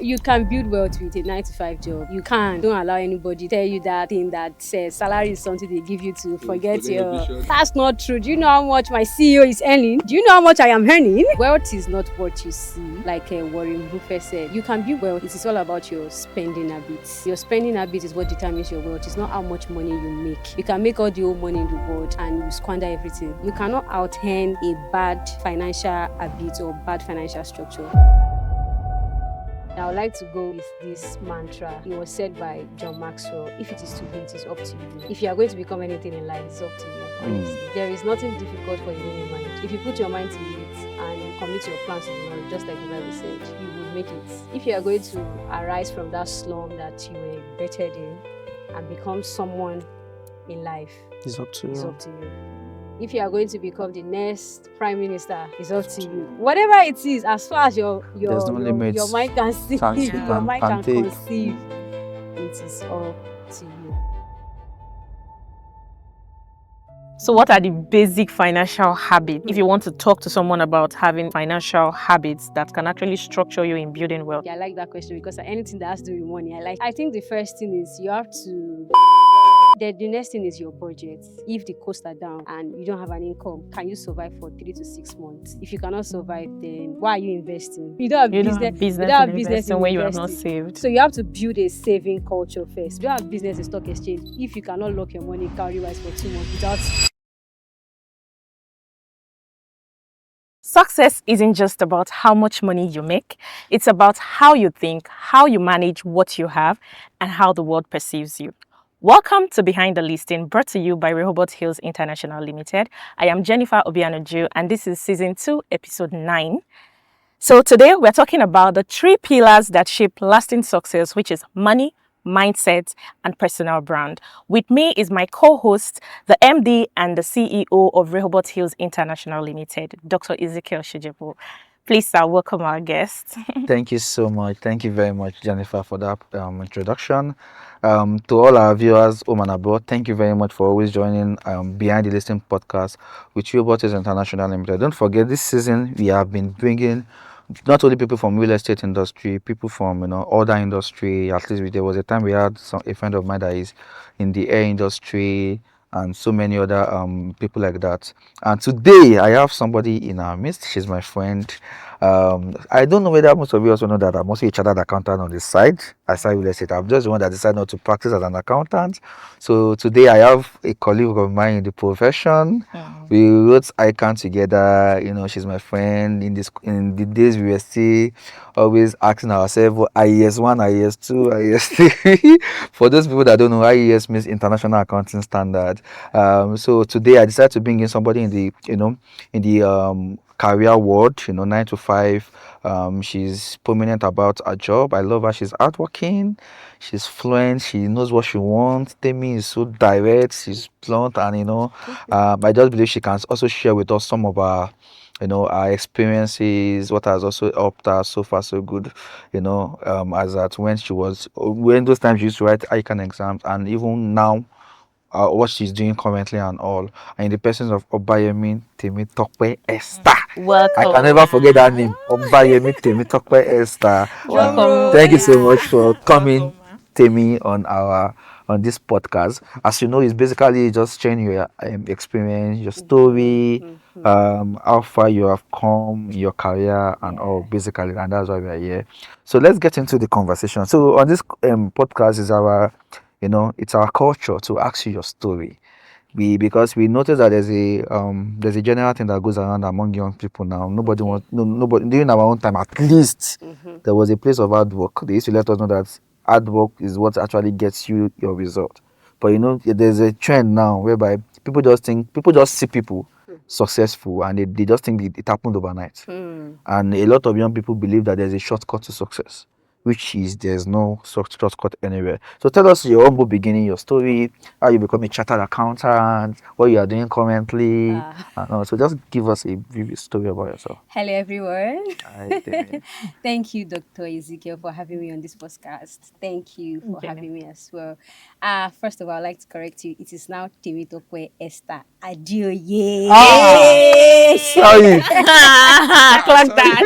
You can build wealth with a 9 to 5 job. You can. Don't allow anybody tell you that thing that says salary is something they give you to forget your. That's not true. Do you know how much my CEO is earning? Do you know how much I am earning? Wealth is not what you see. Like Warren Buffett said, you can build wealth. It is all about your spending habits. Your spending habit is what determines your wealth. It's not how much money you make. You can make all the whole money in the world and you squander everything. You cannot out-earn a bad financial habit or bad financial structure. I would like to go with this mantra. It was said by John Maxwell. If it is to be, it is up to you. If you are going to become anything in life, it's up to you. Honestly, there is nothing difficult for you in your mind. If you put your mind to it and you commit your plans to the Lord, just like the Bible said, you will make it. If you are going to arise from that slum that you were embedded in and become someone in life, it's up to it's you. up to you. If you are going to become the next prime minister, it's up to you. Whatever it is, as far as your mind can see, your mind can conceive, it is up to you. So what are the basic financial habits? If you want to talk to someone about having financial habits that can actually structure you in building wealth. I like that question because anything that has to do with money, I think the first thing is you have to. The next thing is your budget. If the costs are down and you don't have an income, can you survive for 3 to 6 months? If you cannot survive, then why are you investing? You don't have business when you have not saved. So you have to build a saving culture first. You don't have business in stock exchange. If you cannot lock your money calorie-wise for 2 months without. Success isn't just about how much money you make. It's about how you think, how you manage what you have, and how the world perceives you. Welcome to Behind the Listing, brought to you by Rehoboth Hills International Limited. I am Jennifer Obianoju, and this is Season 2, Episode 9. So today we're talking about the 3 pillars that shape lasting success, which is money, mindset, and personal brand. With me is my co-host, the MD and the CEO of Rehoboth Hills International Limited, Dr. Ezekiel Shijebu. Please, sir, welcome our guest. Thank you so much. Thank you very much, Jennifer, for that introduction. To all our viewers home and abroad, thank you very much for always joining Behind the Listing podcast with Rehoboth Hills International Limited. Don't forget, this season we have been bringing not only people from real estate industry, people from other industry. At least there was a time we had a friend of mine that is in the air industry and so many other people like that. And today I have somebody in our midst. She's my friend. I don't know whether most of you also know that I'm also a chartered accountant on the side. I started real estate. I'm just the one that decided not to practice as an accountant. So today I have a colleague of mine in the profession. We wrote ICANN together. She's my friend. In the days we were still always asking ourselves, IES1, IES2, IES3. For those people that don't know, IES means International Accounting Standard. So today I decided to bring in somebody in the career world, 9 to 5. She's prominent about her job. I love her. She's hardworking. She's fluent. She knows what she wants. Temi is so direct. She's blunt, and I just believe she can also share with us some of our our experiences, what has also helped her so far so good, as at when those times she used to write ICANN exams, and even now, what she's doing currently and all, and in the persons of Obayemi Temitope Esther. Welcome. I can never forget that name, Obayemi Temitope Esther. Welcome. Thank you so much for coming, Temi, on this podcast. As you know, it's basically just sharing your experience, your story, how far you have come in your career and all, basically, and that's why we are here. So let's get into the conversation. So on this podcast is it's our culture to ask you your story. Because we notice that there's a general thing that goes around among young people now. Nobody during our own time, at least there was a place of hard work. They used to let us know that hard work is what actually gets you your result. But there's a trend now whereby people just see people successful, and they just think it happened overnight. And a lot of young people believe that there's a shortcut to success, which is there's no shortcut anywhere. So tell us your humble beginning, your story, how you become a chartered accountant, what you are doing currently. So just give us a brief story about yourself. Hello, everyone. Hi, Thank you, Dr. Ezekiel, for having me on this podcast. Thank you for having me as well. First of all, I'd like to correct you. It is now Temitope Esther Adioye. Sorry. Clock that.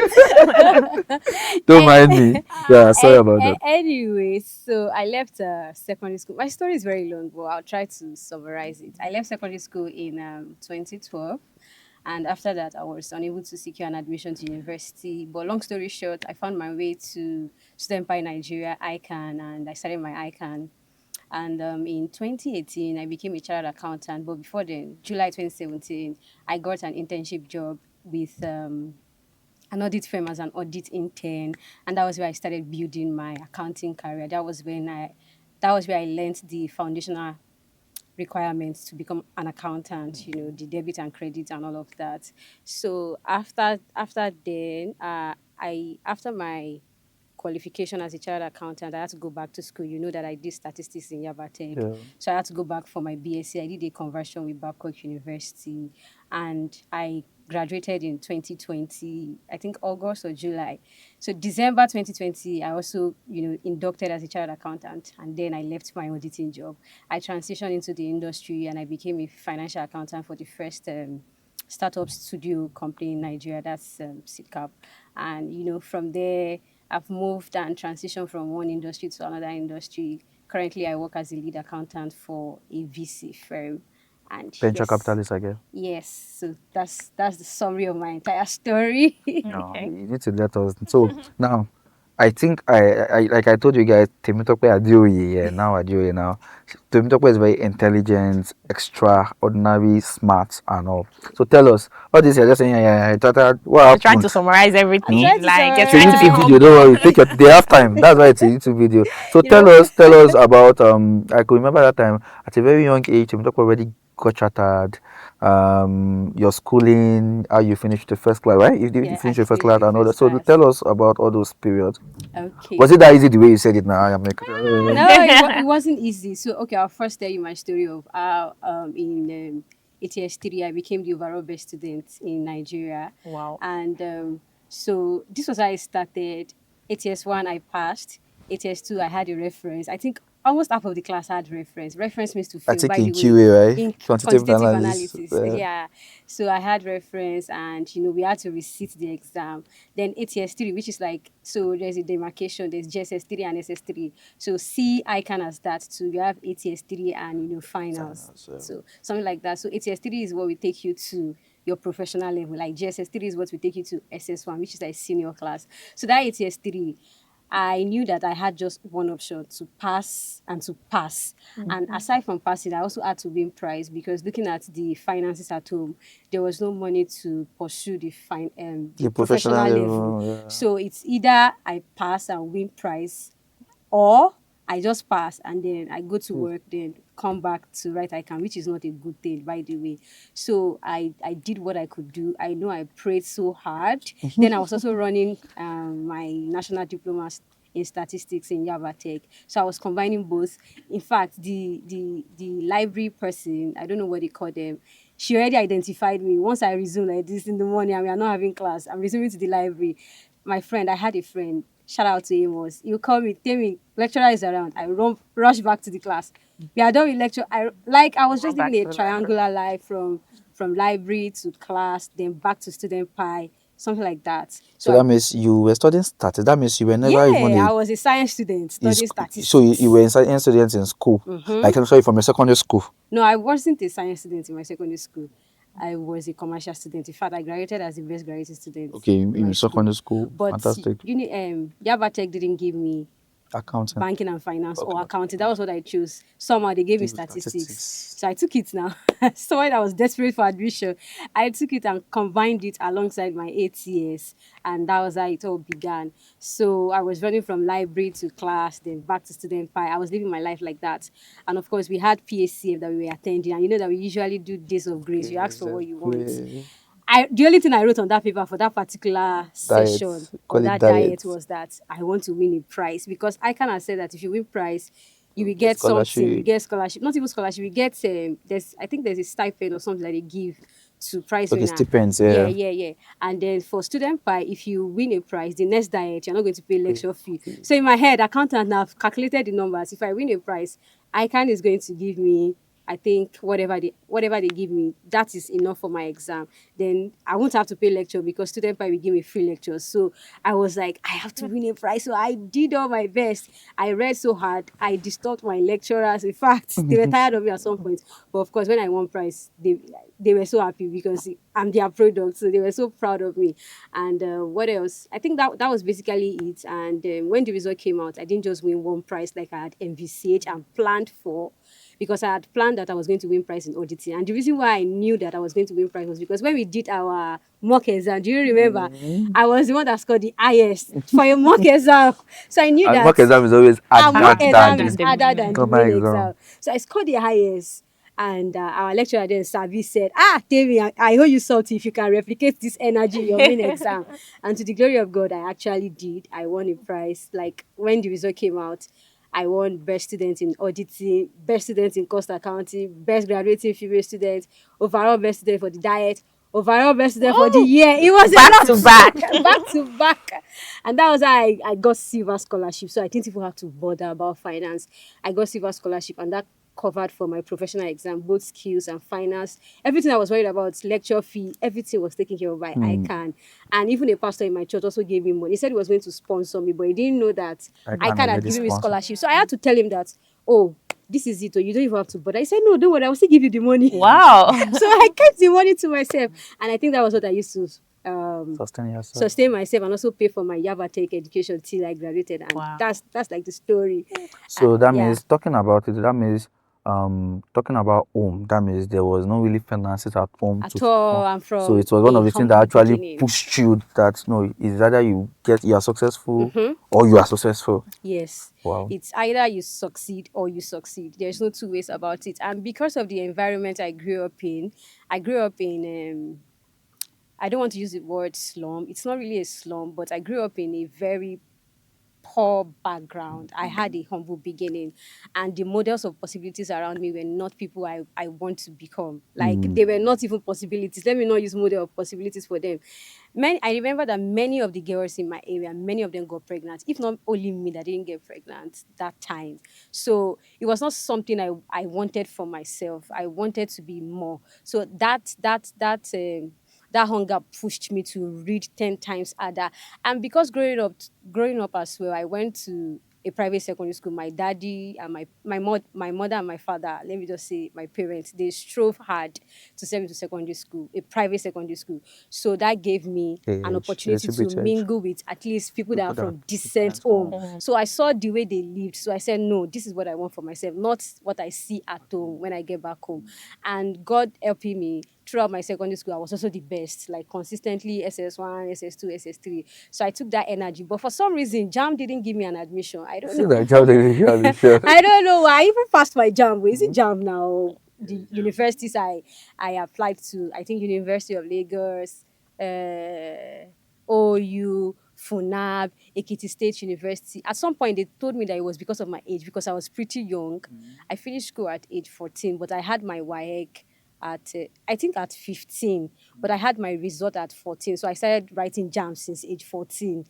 Don't mind me. Yeah. Yeah, sorry about that. Anyway, so I left secondary school. My story is very long, but I'll try to summarize it. I left secondary school in 2012, and after that, I was unable to secure an admission to university. But long story short, I found my way to Student by Nigeria, ICANN, and I started my ICANN. And in 2018, I became a chartered accountant. But before then, July 2017, I got an internship job with an audit firm as an audit intern, and that was where I started building my accounting career. That was where I learned the foundational requirements to become an accountant. You know, the debit and credit and all of that. So after then, I after my qualification as a chartered accountant, I had to go back to school. You know that I did statistics in Yaba Tech. Yeah. So I had to go back for my BSc. I did a conversion with Babcock University, and I graduated in 2020, I think August or July. So December 2020, I also, inducted as a chartered accountant, and then I left my auditing job. I transitioned into the industry and I became a financial accountant for the first startup studio company in Nigeria, that's SitCap. And, from there, I've moved and transitioned from one industry to another industry. Currently, I work as a lead accountant for a VC firm. And Venture capitalist, I guess. yes, so that's the summary of my entire story. No, Okay. you need to let us. So now, I think I like I told you guys, Temitope Adeoye, yeah, now Adeoye now. Temitope is very intelligent, extraordinary, smart, and all. So tell us, all this you're just saying, what You're trying happened? to summarize everything. trying to Like you're It's a trying to be YouTube summarize. video, don't worry. humble. Take your they have time. That's why it's a YouTube video. So You know, tell us about I could remember that time at a very young age, Temitope already got chartered. Your schooling, how you finished the first class, right? You yeah, I finished your first finished class the and all that. first So class. tell us about all those periods. Okay. Was it that easy the way you said it now? I'm like, No, it wasn't easy. So, okay, I'll first tell you my story of how in ATS 3 I became the overall best student in Nigeria. Wow. And so this was how I started. ATS 1 I passed. ATS 2 I had a reference. I think almost half of the class had reference. Reference means to I fail, think by in the way, QA, right? in Quantitative quantitative analysis. analysis. Yeah. So I had reference, and we had to resit the exam. Then ATS 3, which is like, so there's a demarcation, there's GSS 3 and SS 3. So C ICANN as that too. You have ATS 3 and finals. Finals, yeah. So something like that. So ATS 3 is what will take you to your professional level. Like GSS 3 is what will take you to SS1, which is like senior class. So that ATS 3, I knew that I had just one option, to pass and to pass. And aside from passing, I also had to win prize, because looking at the finances at home, there was no money to pursue the The professional professional level. level, yeah. So it's either I pass and win prize, or I just pass and then I go to work, then come back to write ICANN, which is not a good thing, by the way. So I did what I could do. I know I prayed so hard. Then I was also running my national diploma in statistics in Yaba Tech. So I was combining both. In fact, the library person, I don't know what they call them, she already identified me. Once I resumed like this in the morning and we are not having class, I'm resuming to the library. My friend, I had a friend, shout out to him, was, he'll call me, tell me, lecturer is around. I rush back to the class. We are done with lecture. I was just Run back living a to the triangular life from library to class, then back to student pie, something like that. So that means you were studying statistics. That means you were never even I was a science student studying statistics. so you were in science students in school. Like I'm sorry, from your secondary school. No, I wasn't a science student in my secondary school. I was a commercial student. In fact, I graduated as the best graduated student. Okay, in my secondary school. But Fantastic. Yaba Tech didn't give me Accounting. banking and finance or Okay. accounting. That was what I chose. Somehow they gave me Give you statistics. So I took it now. So when I was desperate for admission, I took it and combined it alongside my ATS. And that was how it all began. So I was running from library to class, then back to student pie. I was living my life like that. And of course, we had PACF that we were attending. And you know that we usually do days of grace. You ask for what you want. Yeah. The only thing I wrote on that paper for that particular session or Call it that diet was that I want to win a prize, because I cannot say that if you win prize, you will get something, you get scholarship, not even scholarship, you get I think there's a stipend or something that they give to prize Okay, winner. stipends, Yeah, yeah. yeah, yeah. And then for student pie, if you win a prize, the next diet you're not going to pay lecture fee. So in my head, accountant now have calculated the numbers. If I win a prize, ICANN is going to give me I think whatever they give me, that is enough for my exam. Then I won't have to pay lecture because student price will give me free lectures. So I was like, I have to win a prize. So I did all my best. I read so hard. I disturbed my lecturers. In fact, they were tired of me at some point. But of course, when I won prize, they were so happy because I'm their product. So they were so proud of me. And what else? I think that was basically it. And when the result came out, I didn't just win one prize like I had envisaged and planned for, because I had planned that I was going to win prize in auditing. And the reason why I knew that I was going to win prize was because when we did our mock exam, do you remember? I was the one that scored the highest for a mock exam. So I knew And that mock exam is always our mock harder than exam is the harder than the normal main exam. exam. So I scored the highest. And our lecturer then, Savi, said, Temi, I owe you something if you can replicate this energy in your main exam. And to the glory of God, I actually did. I won a prize. Like when the result came out, I won best student in auditing, best student in cost accounting, best graduating female student, overall best student for the diet, overall best student for the year. It was Back a to lot. back. Back to back. And that was how I got silver scholarship. So I didn't even have to bother about finance. I got silver scholarship, and that covered for my professional exam, both skills and finance. Everything I was worried about, lecture fee, everything was taken care of by ICANN. And even a pastor in my church also gave me money. He said he was going to sponsor me, but he didn't know that I can ICANN had already given me sponsor. scholarship. So I had to tell him that, oh, this is it, or you don't even have to. But I said, no, don't worry, I will still give you the money. Wow. So I kept the money to myself. And I think that was what I used to Sustain yourself. sustain myself and also pay for my Yaba Tech education till I graduated. And Wow. that's like the story. So that yeah. means talking about it, that means talking about home, that means there was no really finances at home At to all, I'm from so it was one a of the things that humble actually beginning. pushed you that no, it's either you are successful or you are successful. Yes. Wow. It's either you succeed or you succeed. There's no two ways about it. And because of the environment I grew up in, I don't want to use the word slum. It's not really a slum, but I grew up in a very poor background. I had a humble beginning, and the models of possibilities around me were not people I want to become. Like they were not even possibilities. Let me not use model of possibilities for them. I remember that many of the girls in my area, many of them got pregnant. If not only me that didn't get pregnant that time. So it was not something I wanted for myself. I wanted to be more. So that hunger pushed me to read 10 times harder. And because growing up as well, I went to a private secondary school. My daddy and my mother and my father, let me just say my parents, they strove hard to send me to secondary school, a private secondary school. So that gave me an Age, opportunity to little bit age. mingle with at least people that are People from that- decent home. So I saw the way they lived. So I said, no, this is what I want for myself, not what I see at home when I get back home. And God helping me throughout my secondary school, I was also the best, like consistently SS1, SS2, SS3. So I took that energy. But for some reason, JAM didn't give me an admission. I don't know. Like, how did you feel? Sure. I don't know why. I even passed my JAM. Is it JAM now? The universities I applied to, I think University of Lagos, OU, FUNAB, Ekiti State University. At some point, they told me that it was because of my age, because I was pretty young. I finished school at age 14, but I had my WAEC at, I think at 15, but I had my result at 14. So I started writing JAM since age 14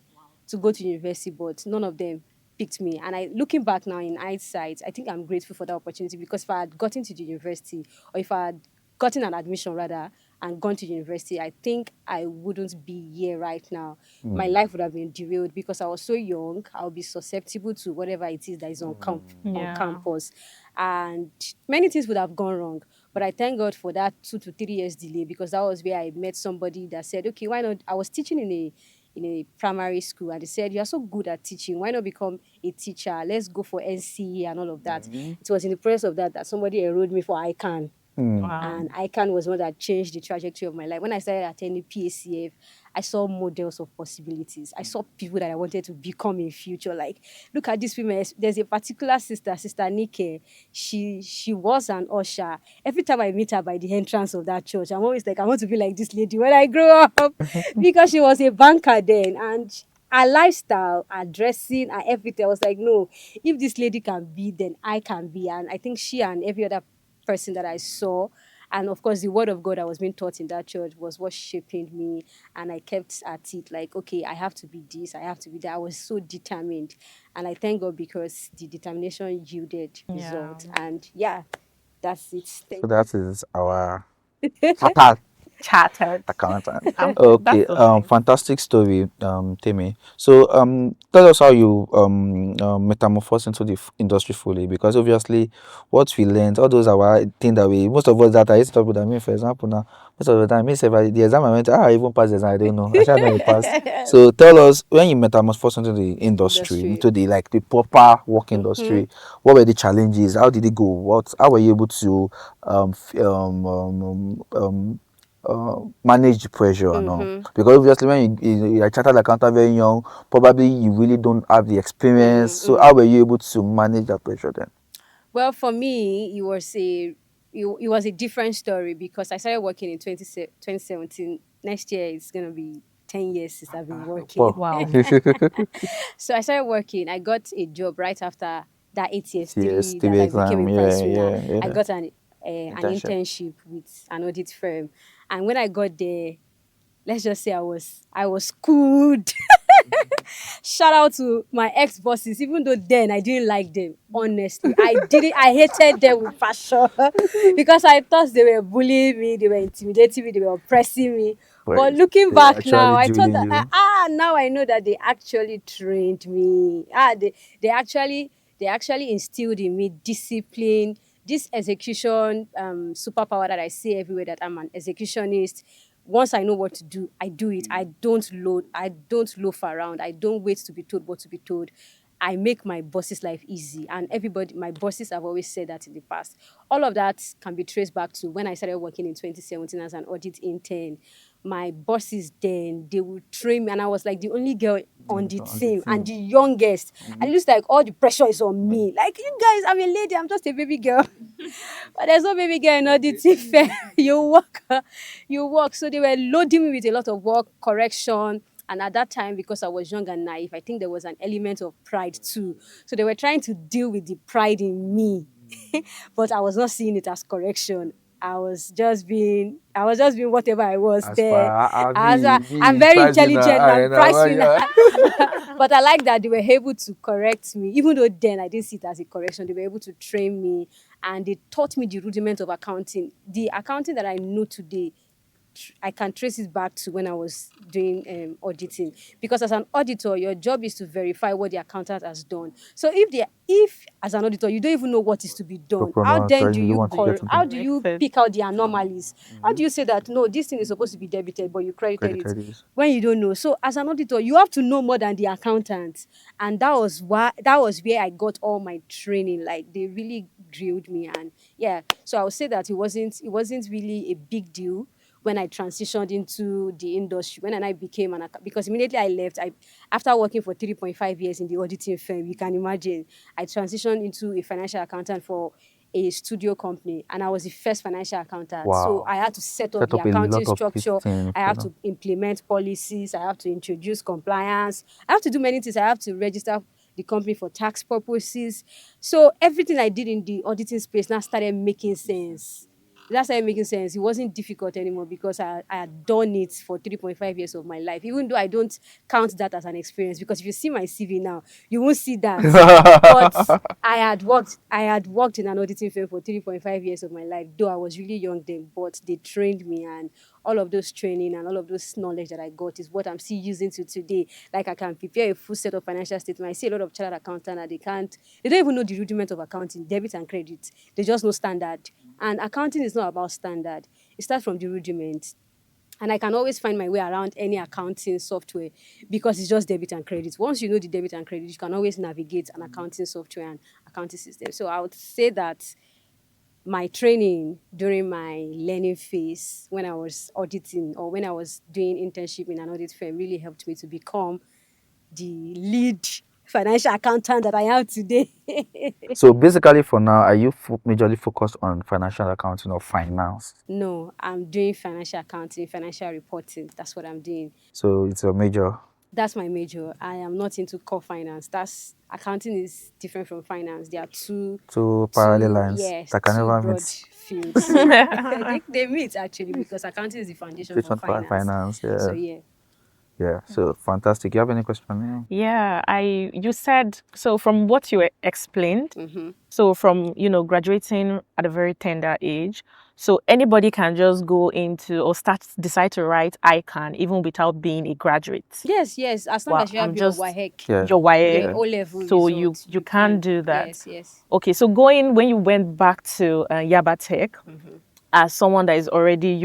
to go to university, but none of them picked me. And looking back now in hindsight, I think I'm grateful for that opportunity, because if I had gotten to the university, or if I had gotten an admission rather and gone to university, I think I wouldn't be here right now. My life would have been derailed because I was so young. I'll be susceptible to whatever it is that is on Yeah. campus, and many things would have gone wrong. But I thank God for that 2 to 3 years delay, because that was where I met somebody that said, okay, why not? I was teaching in a primary school, and they said, you are so good at teaching, why not become a teacher? Let's go for NCE and all of that. It was in the process of that somebody enrolled me for ICANN. Wow. And ICANN was one that changed the trajectory of my life. When I started attending PACF, I saw models of possibilities. I saw people that I wanted to become in future. Like, look at these women. There's a particular Sister Nike. She was an usher. Every time I meet her by the entrance of that church, I'm always like, I want to be like this lady when I grow up, because she was a banker then, and her lifestyle, her dressing, and everything. I was like, no, if this lady can be, then I can be. And I think she and every other person that I saw, and of course the word of God I was being taught in that church, was what shaping me. And I kept at it, like, okay, I have to be this, I have to be that. I was so determined, and I thank God because the determination yielded result. And That's it. So Thank that is our you. chartered Chattered. accountant. That's Okay, so nice. fantastic story, Timmy. So, tell us how you metamorphose into the industry fully, because obviously, what we learned, all those are our thing that we, most of us that I used to talk with, I mean, for example, now, most of the time, me say, the exam I went, I even passed the exam, I don't know, I should know it passed. So, tell us when you metamorphose into the industry, Industry. into the like the proper work Mm-hmm. industry, what were the challenges? How did it go? How were you able to manage the pressure and all? Mm-hmm. Because obviously when you're a chartered accountant very young, probably you really don't have the experience. So Mm-hmm. how were you able to manage that pressure then? Well, for me, it was a different story because I started working in 2017. Next year it's gonna be 10 years since I've been working. Wow. Wow. So I started working. I got a job right after that 8 years Yes, three to that be I became a exam. price Yeah, winner. yeah, I yeah. got an Internship. internship with an audit firm, and when I got there, let's just say I was schooled. Shout out to my ex bosses, even though then I didn't like them. Honestly, I hated them with passion because I thought they were bullying me, they were intimidating me, they were oppressing me. But But looking they back now, actually I thought drilling that you. now I know that they actually trained me. They actually they actually instilled in me discipline, this execution superpower that I see everywhere, that I'm an executionist. Once I know what to do, I do it. I don't loaf around. I don't wait to be told what to be told. I make my boss's life easy. And everybody, my bosses have always said that in the past. All of that can be traced back to when I started working in 2017 as an audit intern. My bosses then, they would train me, and I was like the only girl on the On the team and team. the youngest. And it looks like all the pressure is on me. Like, you guys, I'm a lady, I'm just a baby girl. But there's no baby girl in auditing fair. You work, you work. So they were loading me with a lot of work, correction. And at that time, because I was young and naive, I think there was an element of pride too. So they were trying to deal with the pride in me, but I was not seeing it as correction. I was just being whatever I was As there. far as I'm me very prize winner, intelligent, I I'm know. price winner. Yeah. But I like that they were able to correct me, even though then I didn't see it as a correction. They were able to train me, and they taught me the rudiment of accounting. The accounting that I know today, I can trace it back to when I was doing auditing. Because as an auditor, your job is to verify what the accountant has done. So if as an auditor you don't even know what is to be To done, how pronounce, then or do you you want to get into how do you Corrected. pick out the anomalies? How do you say that no, this thing is supposed to be debited, but you credited credit it ideas. when you don't know? So as an auditor, you have to know more than the accountant, and that was where I got all my training. Like, they really drilled me, and yeah. So I would say that it wasn't really a big deal when I transitioned into the industry, when I became because immediately I left, after working for 3.5 years in the auditing firm, you can imagine, I transitioned into a financial accountant for a studio company, and I was the first financial accountant. So Wow. I had to set up Set the up a accounting lot of these structure, things, I have to implement policies, I have to introduce compliance, I have to do many things, I have to register the company for tax purposes. So everything I did in the auditing space now started making sense. That started making sense. It wasn't difficult anymore because I had done it for 3.5 years of my life, even though I don't count that as an experience, because if you see my CV now, you won't see that. But I had worked in an auditing firm for 3.5 years of my life, though I was really young then, but they trained me, and all of those training and all of those knowledge that I got is what I'm still using to today. Like, I can prepare a full set of financial statements. I see a lot of chartered accountants and they don't even know the rudiment of accounting, debit and credit. They just know standard. And accounting is not about standard. It starts from the rudiment. And I can always find my way around any accounting software because it's just debit and credit. Once you know the debit and credit, you can always navigate an accounting software and accounting system. So I would say that my training during my learning phase, when I was auditing or when I was doing internship in an audit firm, really helped me to become the lead financial accountant that I am today. So basically, for now, are you majorly focused on financial accounting or finance? No, I'm doing financial accounting, financial reporting. That's what I'm doing. So it's a major. That's my major. I am not into core finance. That's Accounting is different from finance. There are Two parallel lines yes, that can two never broad meet. fields. So they meet actually because accounting is the foundation Based for on finance. finance, So yeah. yeah. Yeah. So fantastic. You have any question? Yeah, you said so from what you explained. Mm-hmm. So from, graduating at a very tender age, so anybody can just go into or decide to write ICANN even without being a graduate. Yes, yes. As long Well, as you I'm have your just WAEC, Yeah. your your WAEC, Yeah. O level so you results, you you can't can. do that. Yes, yes. Okay, so when you went back to Yaba Tech, Mm-hmm. as someone that is already,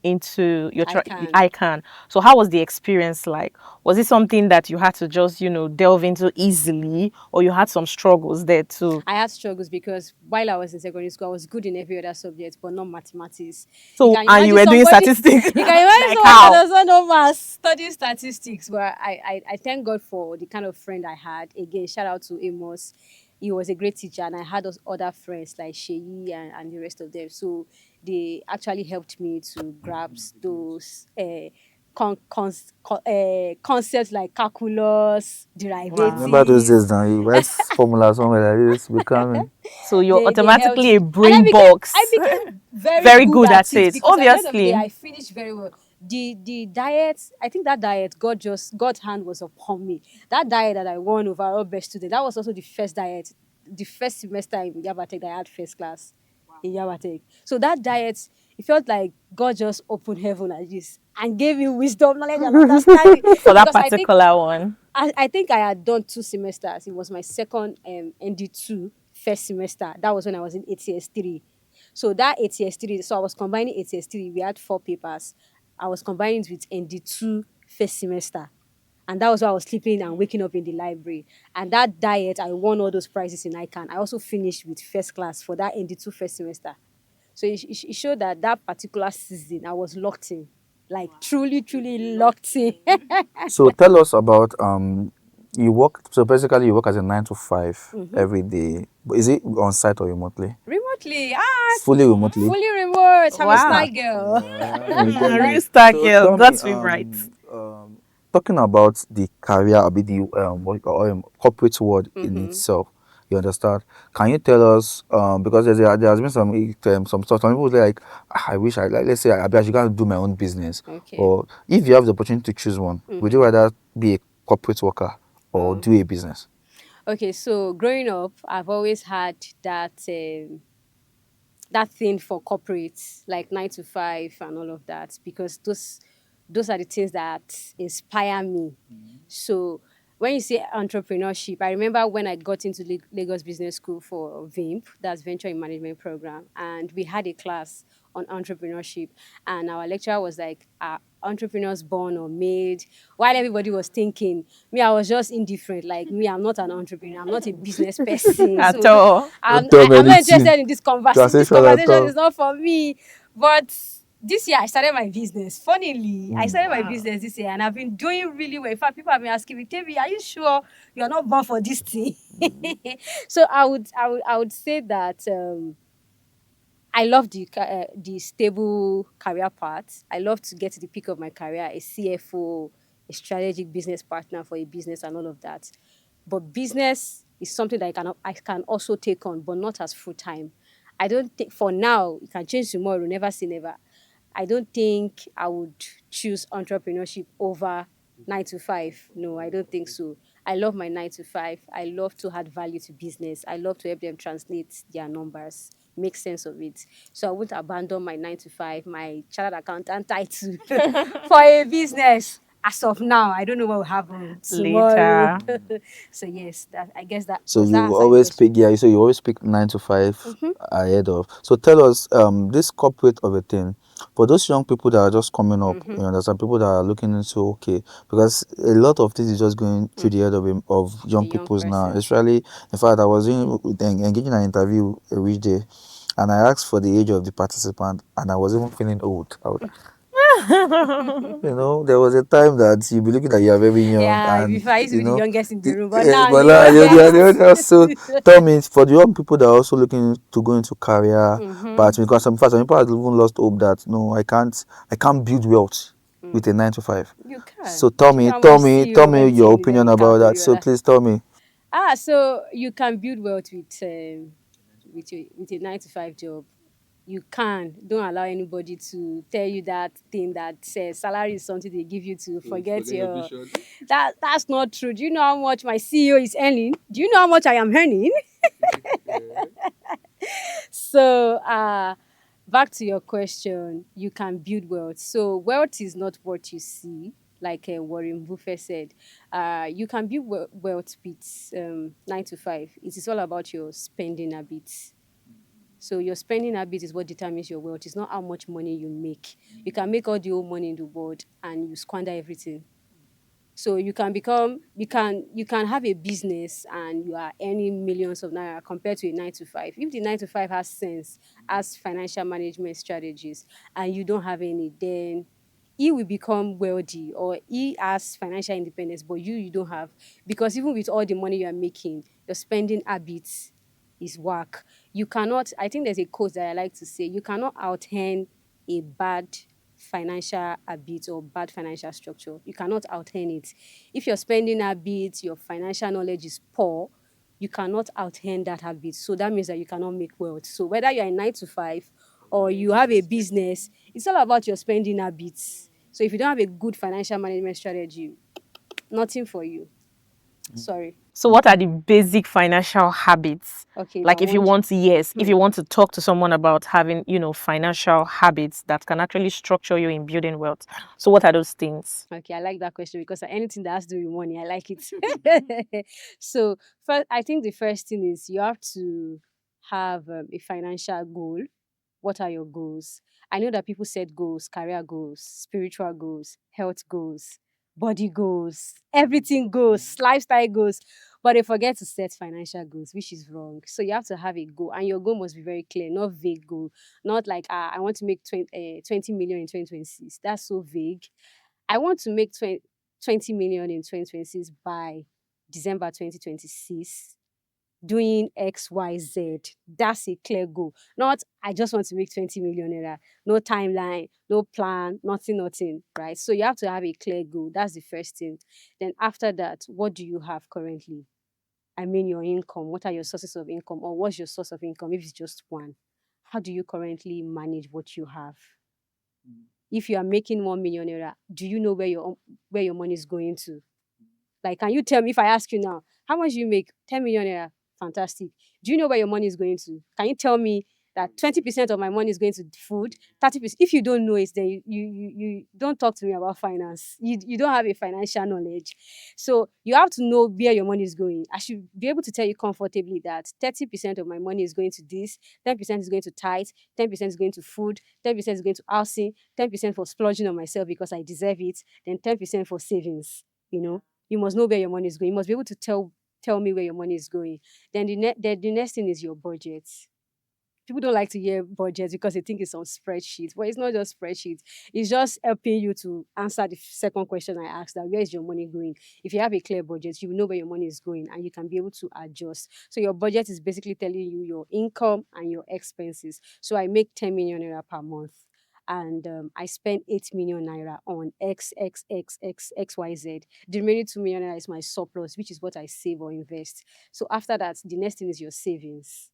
into your I can. ICANN. So how was the experience like? Was it something that you had to just, delve into easily, or you had some struggles there too? I had struggles because while I was in secondary school, I was good in every other subject, but not mathematics. You So can and you imagine were doing somebody, statistics, you can imagine like someone that how? does not know math studying statistics. But I thank God for the kind of friend I had. Again, shout out to Amos. He was a great teacher, and I had those other friends like Sheyi and the rest of them. So they actually helped me to grasp those concepts like calculus, Wow. Remember those derivatives. days now? You write formula somewhere like this, becoming. So you're They helped automatically a me, and brain I box. became very Very good good at at it it. because at the end of the day Obviously. I finished very well. The diet, I think that diet, God's hand was upon me. That diet that I won overall best student, that was also the first diet, the first semester in Yabatech that I had first class in Yabatech. So that diet, it felt like God just opened heaven like this and gave me wisdom, knowledge, and understanding. For that Because particular one. I think I had done 2 semesters. It was my second ND2 first semester. That was when I was in ATS3. So that ATS3, so I was combining ATS3. We had 4 papers. I was combining it with ND2 first semester. And that was why I was sleeping and waking up in the library. And that diet, I won all those prizes in ICANN. I also finished with first class for that ND2 first semester. So it showed that that particular season, I was locked in. Like truly, truly locked in. So tell us about you work. So basically, you work as a 9 to 5 Mhm. every day. But is it on site or remotely? Remotely. Fully remotely. Fully remote. I'm a Wow. star girl. I'm telling Real you. star So girl. tell me, That's me right. talking about the career, or the what you call, corporate world in Mm-hmm. itself. You understand? Can you tell us because there has been some stuff. Some people say like, "Ah, I wish I like, let's say I should go and do my own business." Okay. Or if you have the opportunity to choose one, would you Mm-hmm. rather be a corporate worker or Wow. do a business? Okay, so growing up, I've always had that thing for corporates, like 9 to 5 and all of that, because those are the things that inspire me. So when you say entrepreneurship, I remember when I got into Lagos Business School for VIMP, that's Venture in Management Program, and we had a class on entrepreneurship, and our lecturer was like, "Are entrepreneurs born or made?" While everybody was thinking, me, I was just indifferent. Like me, I'm not an entrepreneur. I'm not a business person. At So all. Don't tell me I'm not anything. interested in this conversation. This Translation at conversation all. is not for me. But this year I started my business. Funnily, I Mm. started my Wow. business this year and I've been doing really well. In fact, people have been asking me, Tevi, are you sure you're not born for this thing? So I would say that I love the stable career path. I love to get to the peak of my career, a CFO, a strategic business partner for a business, and all of that. But business is something that I can also take on, but not as full time. I don't think for now it can change tomorrow. Never say never. I don't think I would choose entrepreneurship over 9 to 5. No, I don't think so. I love my 9 to 5. I love to add value to business. I love to help them translate their numbers, make sense of it. So I won't abandon my 9 to 5, my chartered accountant title for a business. As of now, I don't know what will happen tomorrow. Later. So yes, that I guess that So does that you answer your always question? pick, yeah, so you always pick 9 to 5 Mm-hmm. ahead of. So tell us, this corporate of a thing, for those young people that are just coming up, Mm-hmm. you know, there's some people that are looking into, okay, because a lot of things is just going through the head of A young young people's now. person. Especially, in fact, I was engaging in an interview a week day, and I asked for the age of the participant, and I was even feeling old. You know, there was a time that you'd be looking at you are very young, Yeah, and before I used to you be the know, youngest in the room, but now I'm but the now you're the youngest. youngest. So tell me, for the young people that are also looking to go into career, Mm-hmm. but because some, in fact, some people have even lost hope that no, I can't build wealth with a 9 to 5. You can. So tell Do you me, know how tell much me, tell CEO me your MTN is opinion every about card or that. the So other? please tell me. So you can build wealth with a 9 to 5 job. you can. Don't allow anybody to tell you that thing that says salary is something they give you to forget your vision. that's not true. Do you know how much my CEO is earning? Do you know how much I am earning? So back to your question, you can build wealth. So wealth is not what you see, like Warren Buffett said. You can build wealth with 9 to 5. It is all about your spending habits. So your spending habit is what determines your wealth. It's not how much money you make. You can make all the whole money in the world and you squander everything. So you can have a business and you are earning millions of naira compared to a 9 to 5. If the 9 to 5 has sense, has financial management strategies, and you don't have any, then he will become wealthy or he has financial independence, but you don't have. Because even with all the money you are making, your spending habits is whack. You cannot, I think there's a quote that I like to say, you cannot out earn a bad financial habit or bad financial structure. You cannot out earn it. If your spending habits, your financial knowledge is poor, you cannot out earn that habit. So that means that you cannot make wealth. So whether you're a 9 to 5 or you have a business, it's all about your spending habits. So if you don't have a good financial management strategy, nothing for you. Sorry. So what are the basic financial habits? Okay, Like now if you want want, yes, if you want to talk to someone about having, financial habits that can actually structure you in building wealth. So what are those things? Okay, I like that question because anything that has to do with money, I like it. So, first, I think the first thing is you have to have a financial goal. What are your goals? I know that people set goals, career goals, spiritual goals, health goals, body goals, everything goals, lifestyle goals, but they forget to set financial goals, which is wrong. So you have to have a goal, and your goal must be very clear, not vague goal, not like I want to make 20 million in 2026. That's so vague. I want to make 20 million in 2026 by December 2026 doing XYZ. That's a clear goal. Not I just want to make 20 million naira. No timeline, no plan, nothing, right? So you have to have a clear goal. That's the first thing. Then after that, what do you have currently? I mean your income. What are your sources of income? Or what's your source of income if it's just one? How do you currently manage what you have? If you are making 1 million naira, do you know where your money is going to? Like, can you tell me if I ask you now, how much do you make? 10 million naira. Fantastic. Do you know where your money is going to? Can you tell me that 20% of my money is going to food, 30%? If you don't know it, then you don't talk to me about finance. You don't have a financial knowledge. So you have to know where your money is going. I should be able to tell you comfortably that 30% of my money is going to this, 10% is going to tithe, 10% is going to food, 10% is going to housing, 10% for splurging on myself because I deserve it, then 10% for savings, you must know where your money is going. You must be able to tell me where your money is going. Then the next thing is your budget. People don't like to hear budget because they think it's on spreadsheets, but it's not just spreadsheets. It's just helping you to answer the second question I asked, that where is your money going? If you have a clear budget, you will know where your money is going and you can be able to adjust. So your budget is basically telling you your income and your expenses. So I make 10 million naira per month and I spend 8 million naira on XYZ. The remaining 2 million naira is my surplus, which is what I save or invest. So after that, the next thing is your savings.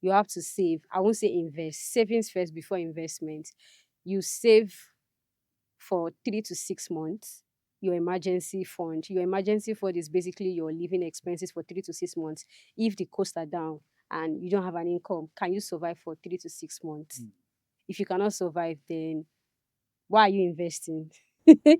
You have to save. I won't say invest. Savings first before investment. You save for 3 to 6 months. Your emergency fund. Your emergency fund is basically your living expenses for 3 to 6 months. If the costs are down and you don't have an income, can you survive for 3 to 6 months? If you cannot survive, then why are you investing? You don't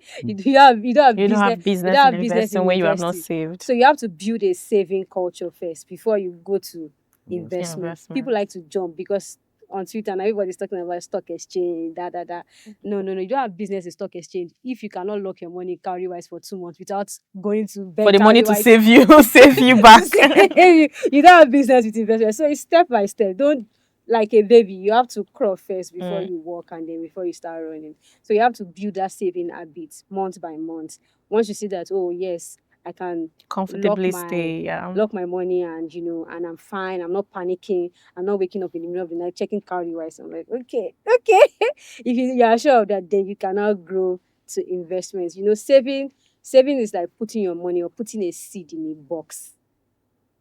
have You don't business. have You business don't in have business investing in when you have not investing. saved. So you have to build a saving culture first before you go to investment. Investment. People like to jump because on Twitter and everybody's talking about stock exchange, No. You don't have business in stock exchange if you cannot lock your money cowrie-wise for 2 months without going to For beg the money to cowrie-wise save you, save you to back. say you don't have business with investment. So it's step by step. Don't like a baby. You have to crawl first before Mm. you walk and then before you start running. So you have to build that saving habit month by month. Once you see that, oh yes, I can lock Comfortably my stay. Yeah. lock my money and and I'm fine. I'm not panicking. I'm not waking up in the middle of the night checking calorie wise. I'm like, okay. If you are sure of that, then you cannot grow to investments. Saving is like putting your money or putting a seed in a box,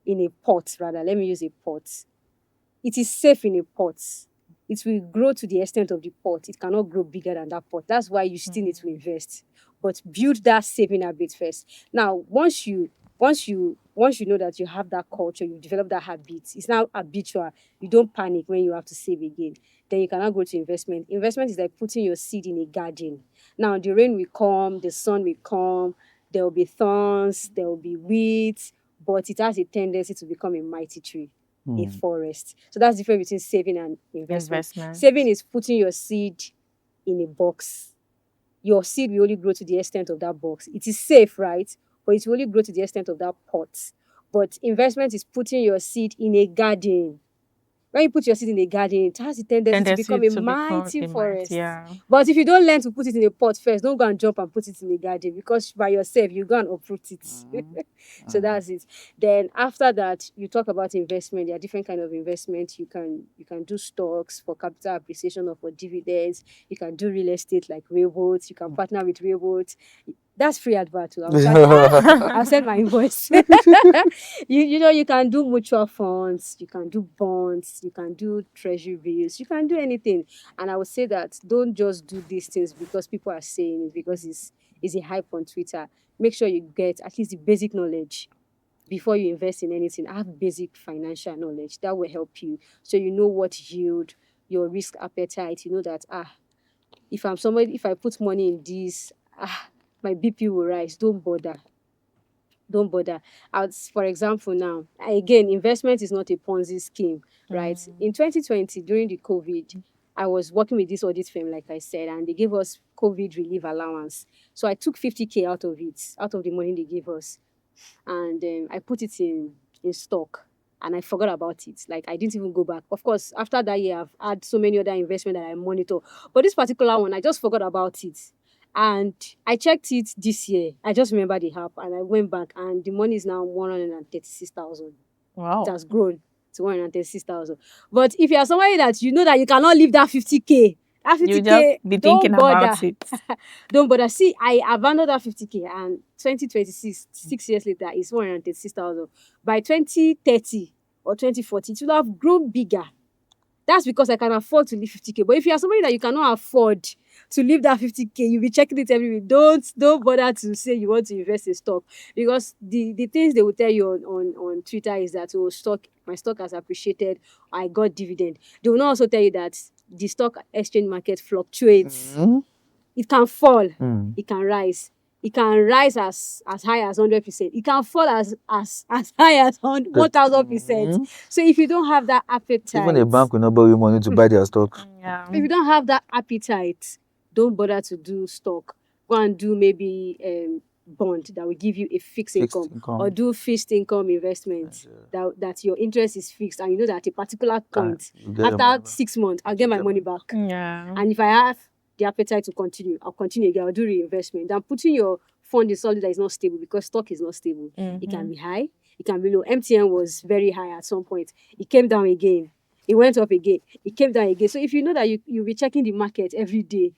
in a pot rather. Let me use a pot. It is safe in a pot. it will grow to the extent of the pot. It cannot grow bigger than that pot. That's why you still need to invest. But build that saving habit first. Now, once you know that you have that culture, you develop that habit, it's now habitual. You don't panic when you have to save again. Then you cannot go to investment. Investment is like putting your seed in a garden. Now the rain will come, the sun will come, there will be thorns, there will be weeds, but it has a tendency to become a mighty tree, a forest. So that's the difference between saving and investment. Investment. Saving is putting your seed in a box. Your seed will only grow to the extent of that box. It is safe, right? But it will only grow to the extent of that pot. But investment is putting your seed in a garden. When you put your seed in a garden, it has a tendency to become a mighty forest. Yeah. But if you don't learn to put it in a pot first, don't go and jump and put it in a garden, because by yourself you go and uproot it. So that's it. Then after that, you talk about investment. There are different kind of investment. You can do stocks for capital appreciation or for dividends. You can do real estate like railroads. You can partner with railroads. That's free advert too. I'll send my invoice. You can do mutual funds, you can do bonds, you can do treasury bills, you can do anything. And I would say that don't just do these things because people are saying it, because it's a hype on Twitter. Make sure you get at least the basic knowledge before you invest in anything. Have basic financial knowledge. That will help you. So you know what yield, your risk appetite. You know that if I put money in this, my BP will rise. Don't bother. For example, now, again, investment is not a Ponzi scheme, right? In 2020, during the COVID, I was working with this audit firm, like I said, and they gave us COVID relief allowance. So I took 50K out of the money they gave us, and I put it in stock. And I forgot about it. Like, I didn't even go back. Of course, after that year, I've had so many other investments that I monitor. But this particular one, I just forgot about it. And I checked it this year. I just remember the app, and I went back, and the money is now 136,000. Wow. It has grown to 136,000. But if you are somebody that you know that you cannot leave that 50K, that 50K, you just be thinking about it. Don't bother. See, I abandoned that 50K, and 2026, 6 years later, it's 136,000. By 2030 or 2040, it will have grown bigger. That's because I can afford to leave 50K. But if you are somebody that you cannot afford to leave that 50K, you'll be checking it every week. Don't bother to say you want to invest in stock, because the things they will tell you on Twitter is that my stock has appreciated, I got dividend. They will not also tell you that the stock exchange market fluctuates. It can fall, it can rise. It can rise as high as 100%. It can fall as high as 1,000%. So if you don't have that appetite, even a bank will not borrow you money to buy their stock. Yeah. if you don't have that appetite, don't bother to do stock. Go and do maybe bond that will give you a fixed income, or do fixed income investments that your interest is fixed, and you know that at a particular point, after 6 months, I'll get my money back. Yeah. And if I have the appetite to continue, I'll continue again. I'll do reinvestment. Then putting your fund in something that is not stable, because stock is not stable. It can be high, it can be low. MTN was very high at some point. It came down again. It went up again. It came down again. So if you know that you'll be checking the market every day,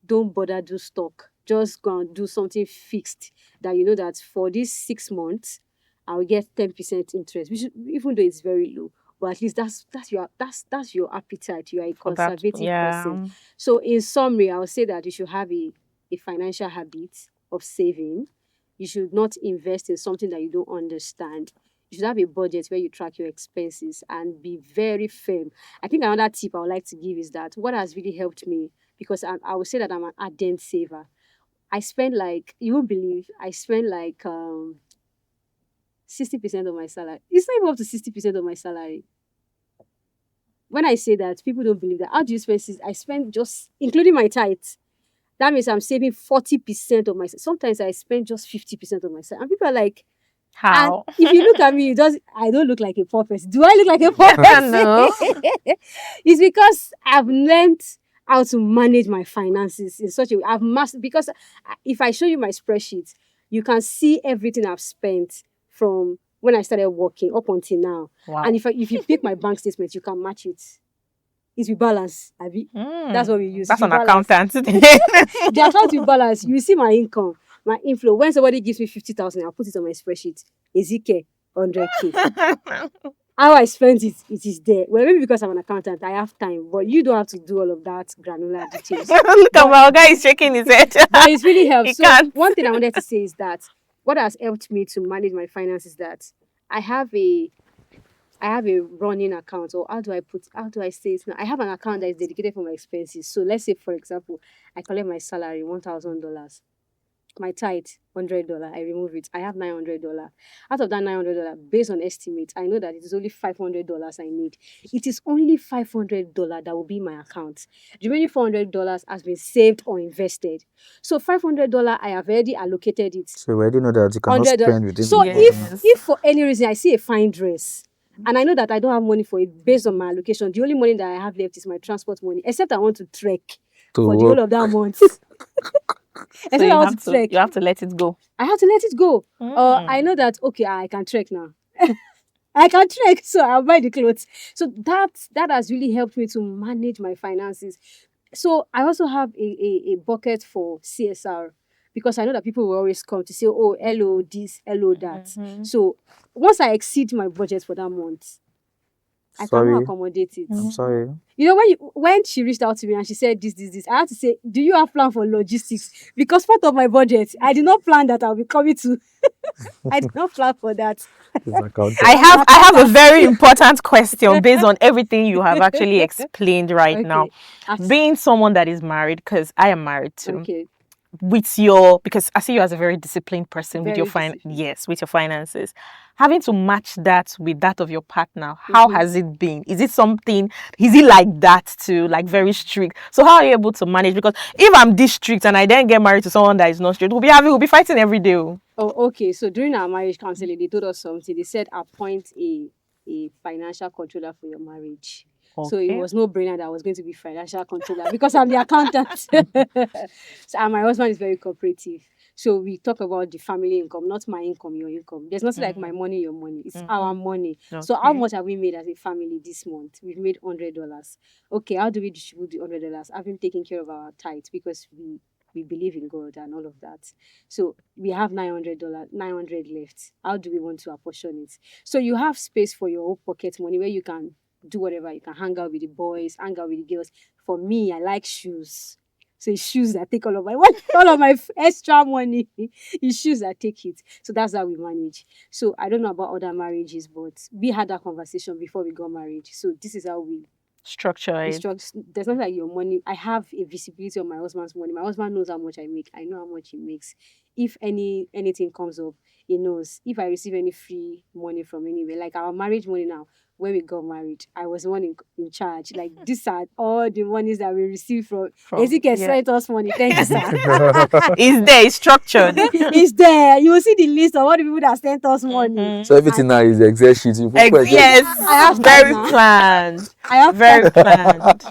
don't bother do stock. Just go and do something fixed that you know that for these 6 months, I'll get 10% interest, which, even though it's very low. But at least that's your appetite. You are a conservative person. So in summary, I would say that you should have a financial habit of saving. You should not invest in something that you don't understand. You should have a budget where you track your expenses and be very firm. I think another tip I would like to give is that what has really helped me, because I would say that I'm an ardent saver. I spend you won't believe, I spend 60% of my salary. It's not even up to 60% of my salary. When I say that, people don't believe that. How do you spend? I spend, just including my tithes. That means I'm saving 40% of my. Sometimes I spend just 50% of my salary, and people are like, "How?" And if you look at me, I don't look like a poor person. Do I look like a poor person? No. It's because I've learned how to manage my finances in such a way. I've mastered, because if I show you my spreadsheet, you can see everything I've spent from when I started working up until now. Wow. And if you pick my bank statement, you can match it. It will balance, Abi. That's what we use. That's an balance. accountant. The account will balance. You will see my income, my inflow. When somebody gives me 50,000, I'll put it on my spreadsheet. Ezekiel, 100K. how I spent it, it is there. Well, maybe because I'm an accountant, I have time, but you don't have to do all of that granular details. Look at But my guy is shaking his head. but it's really helped. He So can't. one thing I wanted to say is that what has helped me to manage my finances is that I have a I have a running account, or how do I say it now? I have an account that is dedicated for my expenses. So let's say, for example, I collect my salary $1,000, my tithe $100, I remove it. I have $900. Out of that $900, based on estimates, I know that it is only $500 I need. It is only $500 that will be in my account. The remaining $400 has been saved or invested. So $500 I have already allocated it. So we already know that you cannot $100. spend within So the budget. if for any reason I see a fine dress and I know that I don't have money for it based on my allocation, the only money that I have left is my transport money, except I want to trek To for the work. whole of that month. So Except I want to trek. you have to let it go. I have to let it go. I know that okay, I can trek now. I can trek, so I'll buy the clothes. So that has really helped me to manage my finances. So I also have a bucket for CSR because I know that people will always come to say, oh, hello this, hello that. So once I exceed my budget for that month, I cannot Sorry, accommodate it. I'm sorry. You know, when she reached out to me and she said this, I had to say, do you have plan for logistics? Because part of my budget, I did not plan that I'll be coming to. I did not plan for that. It's accountant. I have a very important question based on everything you have actually explained right now. Okay. Ask- Being someone that is married, because I am married too, Okay. with your, because I see you as a very disciplined person with your Very disciplined. yes, with your finances, having to match that with that of your partner, how has it been? Is it something, is it like that too, like very strict? So how are you able to manage? Because if I'm this strict and I then get married to someone that is not strict, we'll be fighting every day. Oh, okay. So during our marriage counseling, they told us something. They said appoint a financial controller for your marriage. So it Okay. was no brainer that I was going to be financial controller because I'm the accountant. So, and my husband is very cooperative. So we talk about the family income, not my income, your income. There's nothing like my money, your money. It's our money. So how Okay. much have we made as a family this month? We've made $100. Okay, how do we distribute the $100? I've been taking care of our tithe because we believe in God and all of that. So we have $900, 900 left. How do we want to apportion it? So you have space for your own pocket money where you can do whatever. You can hang out with the boys, hang out with the girls. For me, I like shoes. So it's shoes that take all of my extra money. It's shoes that take it. So that's how we manage. So I don't know about other marriages, but we had that conversation before we got married. So this is how we Structure it. there's not like your money. I have a visibility on my husband's money. My husband knows how much I make. I know how much he makes. If anything comes up, he knows. If I receive any free money from anywhere, like our marriage money now, when we got married, I was the one in charge. Like these are all the monies that we receive from Ezekiel sent us money. Thank you, sir. It's there, it's structured. It's there. You will see the list of all the people that sent us money. So everything now is Excel sheet. You put Yes, I have very time now. planned. I have Very planned.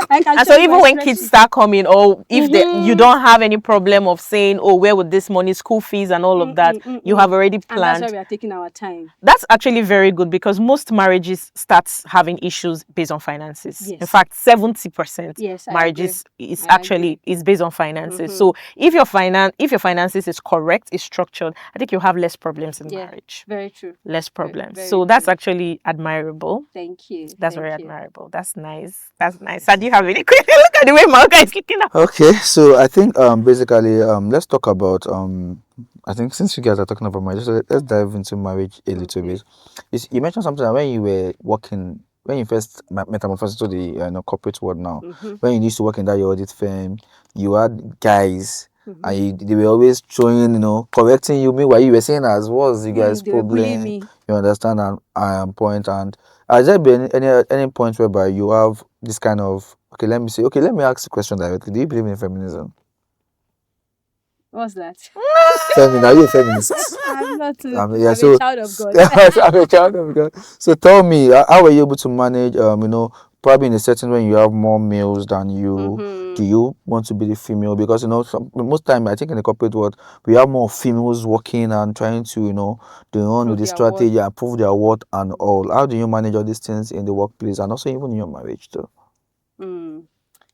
I can And show so you even my when kids spreadsheet. start coming, or if you don't have any problem of saying, oh, where would this money, school fees and all of that, you have already And that's planned. why we are taking our time. That's actually very good because most marriages start having issues based on finances. Yes. In fact, 70% Yes, I marriages is I actually is based on finances. So if your finances is correct, is structured, I think you have less problems in marriage. Very true. Less problems. very So that's true. actually admirable. Thank you. That's Thank very you. admirable. That's nice. That's nice. So do you have any question? Look at the way my guy is kicking up. Okay, so I think basically let's talk about I think since you guys are talking about marriage, so let's dive into marriage a little bit. You mentioned something that when you were working, when you first metamorphosed to the corporate world now, when you used to work in that your audit firm, you had guys and they were always showing, correcting you. Meanwhile, you were saying as what's the guy's They were bullying problem? me. You understand and point. And has there been any point whereby you have this kind of let me ask the question directly. Do you believe in feminism? What's that? Are you a feminist? I'm not. I'm I'm a child of God. I'm a child of God. So tell me, how are you able to manage? Probably in a setting when you have more males than you. Do you want to be the female? Because most time I think in the corporate world we have more females working and trying to do on with the their strategy and prove their worth and all. How do you manage all these things in the workplace and also even in your marriage too?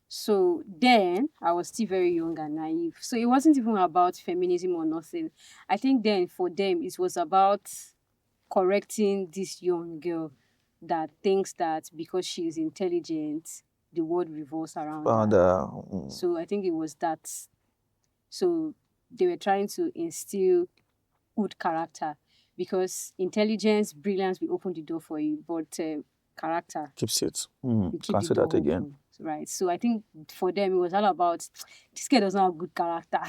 So then I was still very young and naive. So it wasn't even about feminism or nothing. I think then for them it was about correcting this young girl that thinks that because she is intelligent, the world revolves around And her. mm, So I think it was that. So they were trying to instill good character because intelligence, brilliance will open the door for you, but character keeps it. will keep Can't the say door that again. open. Right. So I think for them it was all about this girl does not have good character.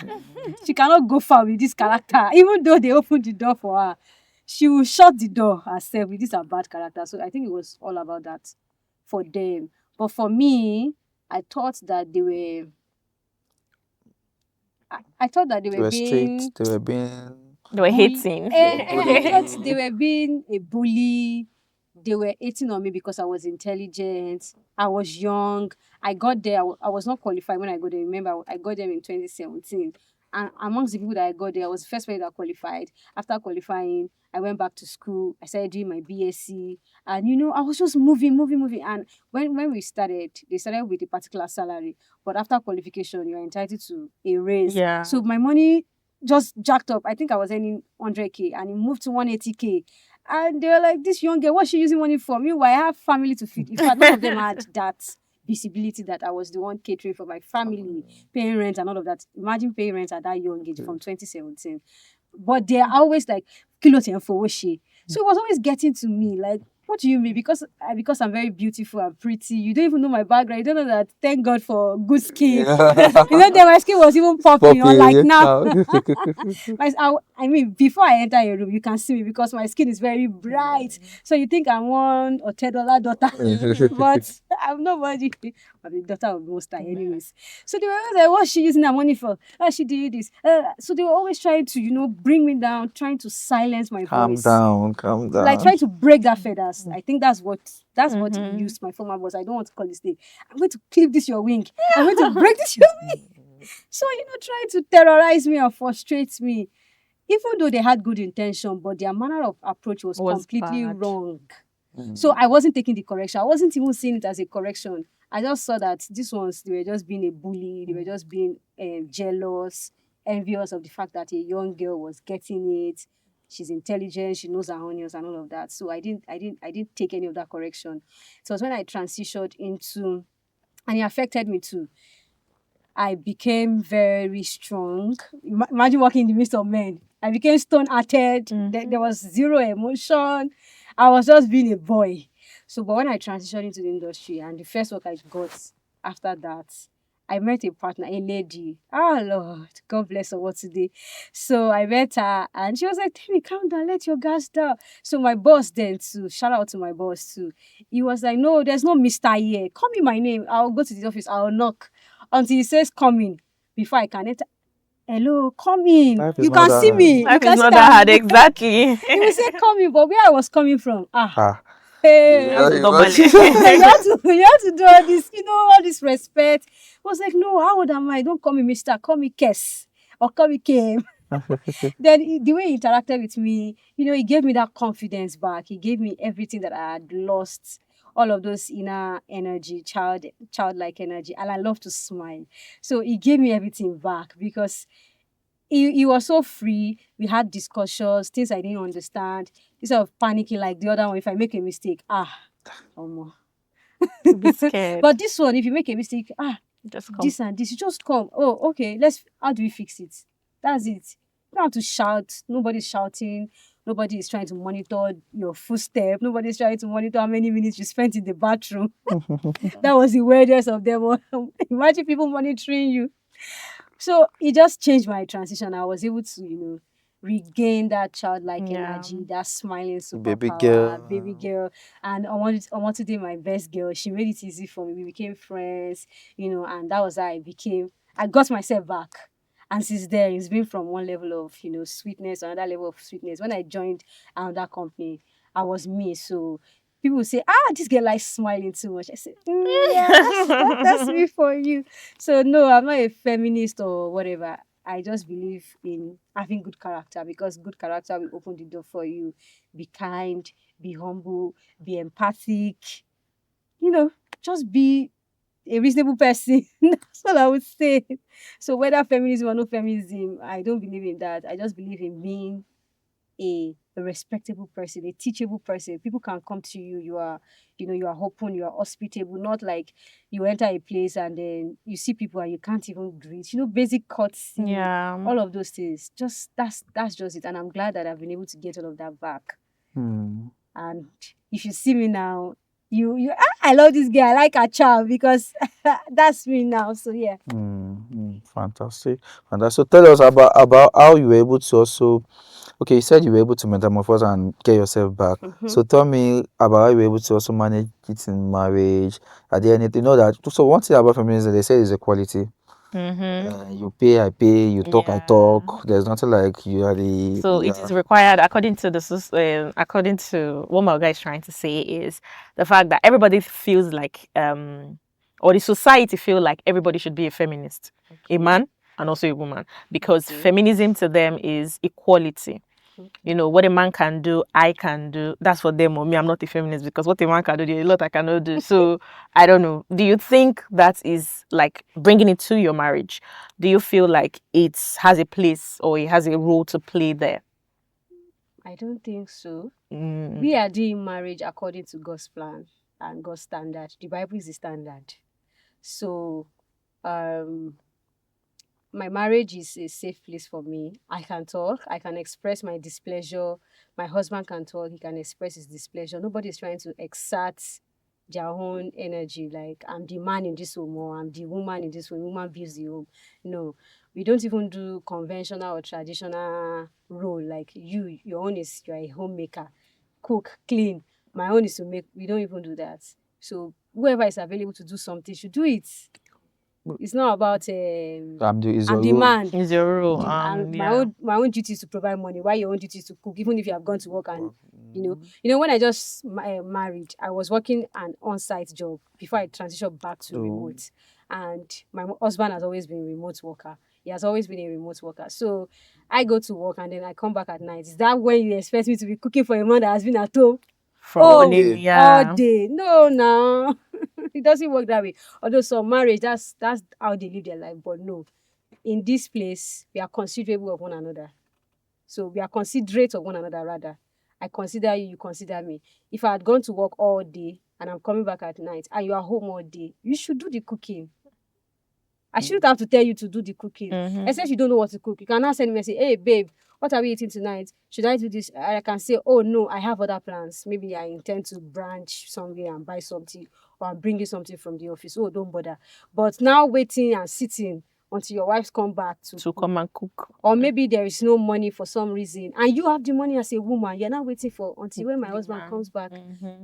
She cannot go far with this character. Even though they opened the door for her, she will shut the door herself with this a bad character. So I think it was all about that for them. But for me, I thought that they were I thought that they They were were strict. being They were being. They were bully. hating. I bullying thought they you. were being a bully. They were hating on me because I was intelligent. I was young. I got there. I was not qualified when I got there. Remember, I got there in 2017. And amongst the people that I got there, I was the first one that qualified. After qualifying, I went back to school. I started doing my BSc. And, I was just moving. And when we started, they started with a particular salary. But after qualification, you're entitled to a raise. Yeah. So my money just jacked up. I think I was earning 100K and it moved to 180K. And they were like, this young girl, what's she using money for? Meanwhile, I have family to feed. In fact, none of them had that visibility that I was the one catering for my family, paying rent and all of that. Imagine paying rent at that young age from 2017. But they're always like, kilo ten for she. So it was always getting to me like, what do you mean? Because I'm very beautiful and pretty. You don't even know my background. You don't know that. Thank God for good skin. That my skin was even popping. Or like now. I mean, before I enter a room, you can see me because my skin is very bright. So you think I'm one or $10 daughter, but I'm nobody. I'm the daughter of most anyways. So they were always like, what's she using her money for? Oh, she did this. So they were always trying to, bring me down, trying to silence my Calm voice. down. Calm down. Like trying to break that feathers. I think that's what he used my former boss. I don't want to call his name. I'm going to clip this your wing. I'm going to break this your wing. So, trying to terrorize me or frustrate me. Even though they had good intention, but their manner of approach was completely bad. wrong. So I wasn't taking the correction. I wasn't even seeing it as a correction. I just saw that these ones, they were just being a bully. They were just being jealous, envious of the fact that a young girl was getting it. She's intelligent. She knows her onions and all of that. So I didn't take any of that correction. So it was when I transitioned into, and it affected me too. I became very strong. Imagine walking in the midst of men. I became stone-hearted. There was zero emotion. I was just being a boy. So, but when I transitioned into the industry and the first work I got after that, I met a partner, a lady. Oh, Lord, God bless her what today. So I met her and she was like, Timmy, calm down, let your gas down. So my boss then too, shout out to my boss too. He was like, no, there's no Mr. here. Call me my name. I'll go to the office. I'll knock until he says come in before I can enter. Hello, come in. Life is You not can that see hard. me. Life You can is see not that that hard, exactly. He will say come in, but where I was coming from, You have to you have to do all this, all this respect. I was like, no, how old am I? Don't call me Mr. Call me Kes or call me Kim. Then the way he interacted with me, he gave me that confidence back. He gave me everything that I had lost, all of those inner energy, childlike energy, and I love to smile. So he gave me everything back because he was so free. We had discussions, things I didn't understand. Instead of panicking like the other one, if I make a mistake, oh, Be scared. but this one, if you make a mistake, Just come. this and this, you just come. Oh, okay, how do we fix it? That's it. You don't have to shout. Nobody's shouting. Nobody is trying to monitor your footstep. Nobody's trying to monitor how many minutes you spent in the bathroom. That was the weirdest of them all. Imagine people monitoring you. So it just changed my transition. I was able to, regain that childlike energy, that smiling superpower, baby girl. And I wanted to be my best girl. She made it easy for me. We became friends, and that was how I got myself back. And since then, it's been from one level of, sweetness, another level of sweetness. When I joined another company, I was me. So people would say, this girl likes smiling too much. I said, yeah, that's me for you. So no, I'm not a feminist or whatever. I just believe in having good character because good character will open the door for you. Be kind, be humble, be empathic. Just be a reasonable person. That's all I would say. So whether feminism or no feminism, I don't believe in that. I just believe in being a respectable person, a teachable person. People can come to you. You are open, you are hospitable. Not like you enter a place and then you see people and you can't even greet. Basic courtesy, Yeah. all of those things. Just that's just it. And I'm glad that I've been able to get all of that back. Hmm. And if you see me now, I love this girl. I like her charm because that's me now. So yeah. Fantastic. Fantastic. So tell us about how you were able to also, okay, you said you were able to metamorphose and get yourself back. Mhm. So tell me about how you were able to also manage it in marriage. Are there anything, that, so one thing about feminism, they say is equality. You pay, I pay, you talk, I Yeah. talk. There's nothing like you are the, So it yeah. is required, according to according to what my guy is trying to say, is the fact that everybody feels like, or the society feel like everybody should be a feminist, a man and also a woman, because Okay. feminism to them is equality. Okay. What a man can do, I can do. That's for them or me. I'm not a feminist because what a man can do, there's a lot I cannot do. So I don't know. Do you think that is like bringing it to your marriage? Do you feel like it has a place or it has a role to play there? I don't think so. Mm. We are doing marriage according to God's plan and God's standard. The Bible is the standard. So um my marriage is a safe place for me. I can talk, I can express my displeasure. My husband can talk, he can express his displeasure. Nobody is trying to exert their own energy, like I'm the man in this home or I'm the woman in this home, woman builds the home. No, we don't even do conventional or traditional role like your own is you're a homemaker, cook, clean. My own is to make. We don't even do that. So whoever is available to do something should do it. It's not about Is I'm your the role. man. Is your role? And my Yeah. own duty is to provide money. Why your own duty is to cook, even if you have gone to work and when I just married, I was working an on-site job before I transitioned back to Oh. remote. And my husband has always been a remote worker. He has always been a remote worker. So I go to work and then I come back at night. Is that when you expect me to be cooking for a man that has been at home? For Oh, only, day. all yeah. day. No. It doesn't work that way. Although some marriage, that's how they live their life. But no, in this place, we are considerable of one another. So we are considerate of one another, rather. I consider you, you consider me. If I had gone to work all day and I'm coming back at night and you are home all day, you should do the cooking. I shouldn't have to tell you to do the cooking. Mm-hmm. Except you don't know what to cook. You can now send me and say, hey, babe, what are we eating tonight? Should I do this? I can say, oh, no, I have other plans. Maybe I intend to branch somewhere and buy something or I'm bringing something from the office. Oh, don't bother. But now waiting and sitting until your wives come back to To cook. come and cook. Or maybe there is no money for some reason and you have the money as a woman. You're not waiting for until when my husband comes back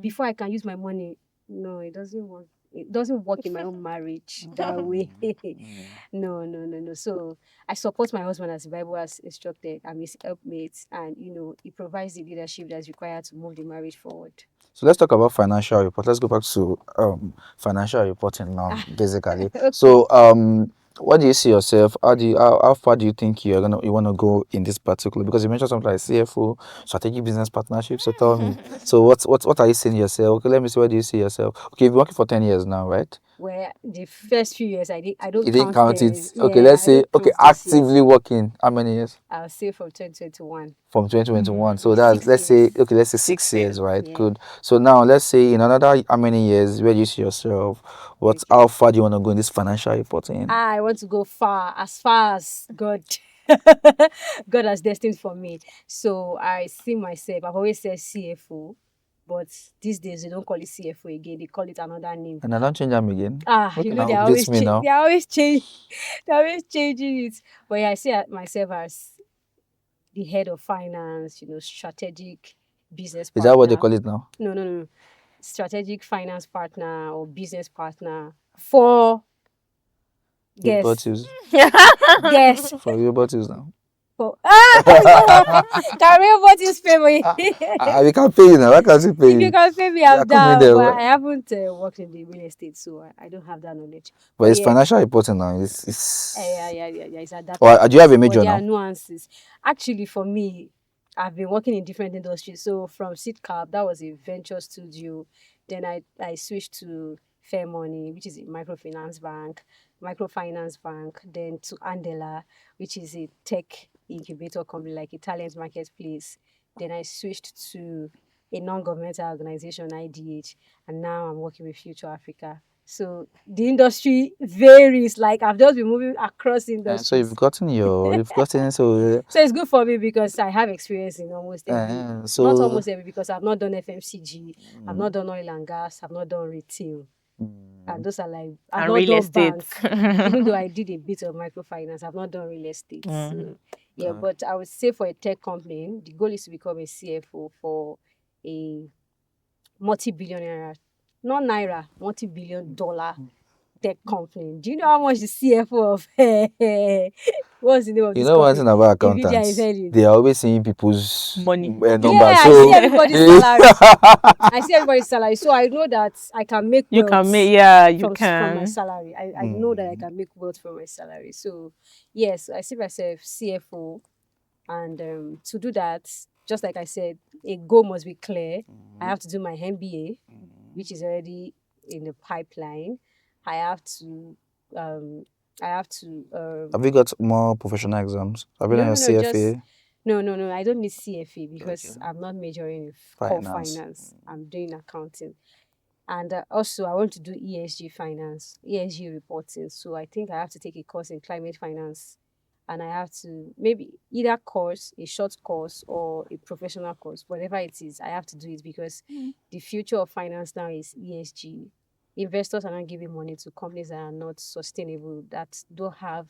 before I can use my money. No, it doesn't work. It doesn't work in my own marriage that way. No. So I support my husband as the Bible has instructed. I'm his helpmate, and he provides the leadership that's required to move the marriage forward. So let's talk about financial report. Let's go back to financial reporting now, basically. Okay. So what do you see yourself? How far do you think you want to go in this particular? Because you mentioned something like CFO, strategic business partnership. So tell me. So what are you seeing yourself? Okay, let me see. Where do you see yourself? Okay, you've been working for 10 years now, right? Where the first few years I don't You didn't count count it. this. Okay, Yeah, let's I say, don't okay, count this years. actively working. How many years? I'll say from 2021. From 2021. So that's, 6 let's say, years. okay, let's say 6 years, right? Yeah. Good. So now let's say in another how many years, where do you see yourself? Okay. How far do you want to go in this financial reporting? I want to go far as God God has destined for me. So I see myself. I've always said CFO, but these days they don't call it CFO again. They call it another name. And I don't change them again. You know Now they're update always me now. they're always change they're always changing it. But yeah, I see myself as the head of finance. Strategic business partner. Is that what they call it now? No. Strategic finance partner or business partner for guess. Robotics. Guess. For robotics now. For career what is pay me. We can pay you now. Why can't you pay If you you? can pay me, Yeah, I'm come in down. there. But I haven't worked in the real estate, so I don't have that knowledge. But it's yeah, financial reporting now. It's yeah. It's at that. Or do you have a But major there are now? nuances. Actually, for me, I've been working in different industries. So from SitCap, that was a venture studio. Then I switched to Fair Money, which is a microfinance bank. Then to Andela, which is a tech incubator company, like a talent marketplace. Then I switched to a non-governmental organization, IDH, and now I'm working with Future Africa. So the industry varies. Like I've just been moving across So industries. you've gotten so So it's good for me because I have experience in almost every, not so almost every, because I've not done FMCG, I've not done oil and gas, I've not done retail. And those are like, I've And not real done estate. bank, even though I did a bit of microfinance, I've not done real estate. So, yeah, but I would say for a tech company, the goal is to become a CFO for a multi-billionaire, not naira, multi-billion-dollar tech company. Do you know how much the CFO of what's the name of you this know one company? thing about Nvidia is accountants, earning. they are always seeing people's Money. numbers. Yeah, I see So everybody's salary. I see everybody's salary, so I know that I can make You wealth can make, yeah, you from my can. salary. I know that I can make wealth from my salary. So yes, I see myself CFO, and to do that, just like I said, a goal must be clear. I have to do my MBA, which is already in the pipeline. I have to um I have to have you got more professional exams? Have you done your just CFA? no, I don't need CFA because Okay. I'm not majoring in core Finance. finance. I'm doing accounting. And also, I want to do ESG finance, ESG reporting. So I think I have to take a course in climate finance. And I have to maybe either course, a short course, or a professional course, whatever it is, I have to do it because the future of finance now is ESG. Investors are not giving money to companies that are not sustainable, that don't have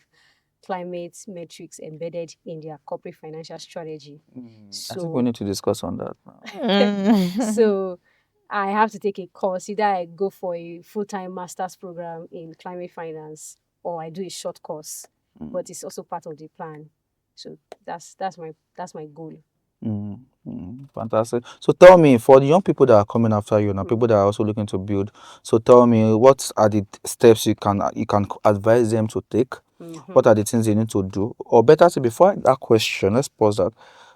climate metrics embedded in their corporate financial strategy. I think we So need to discuss on that now. so I have to take a course. Either I go for a full-time master's program in climate finance or I do a short course. But it's also part of the plan. So that's my goal. Fantastic. So tell me, for the young people that are coming after you now, people that are also looking to build, so tell me, what are the steps you can advise them to take? What are the things they need to do? Or better still, before that question, let's pause that.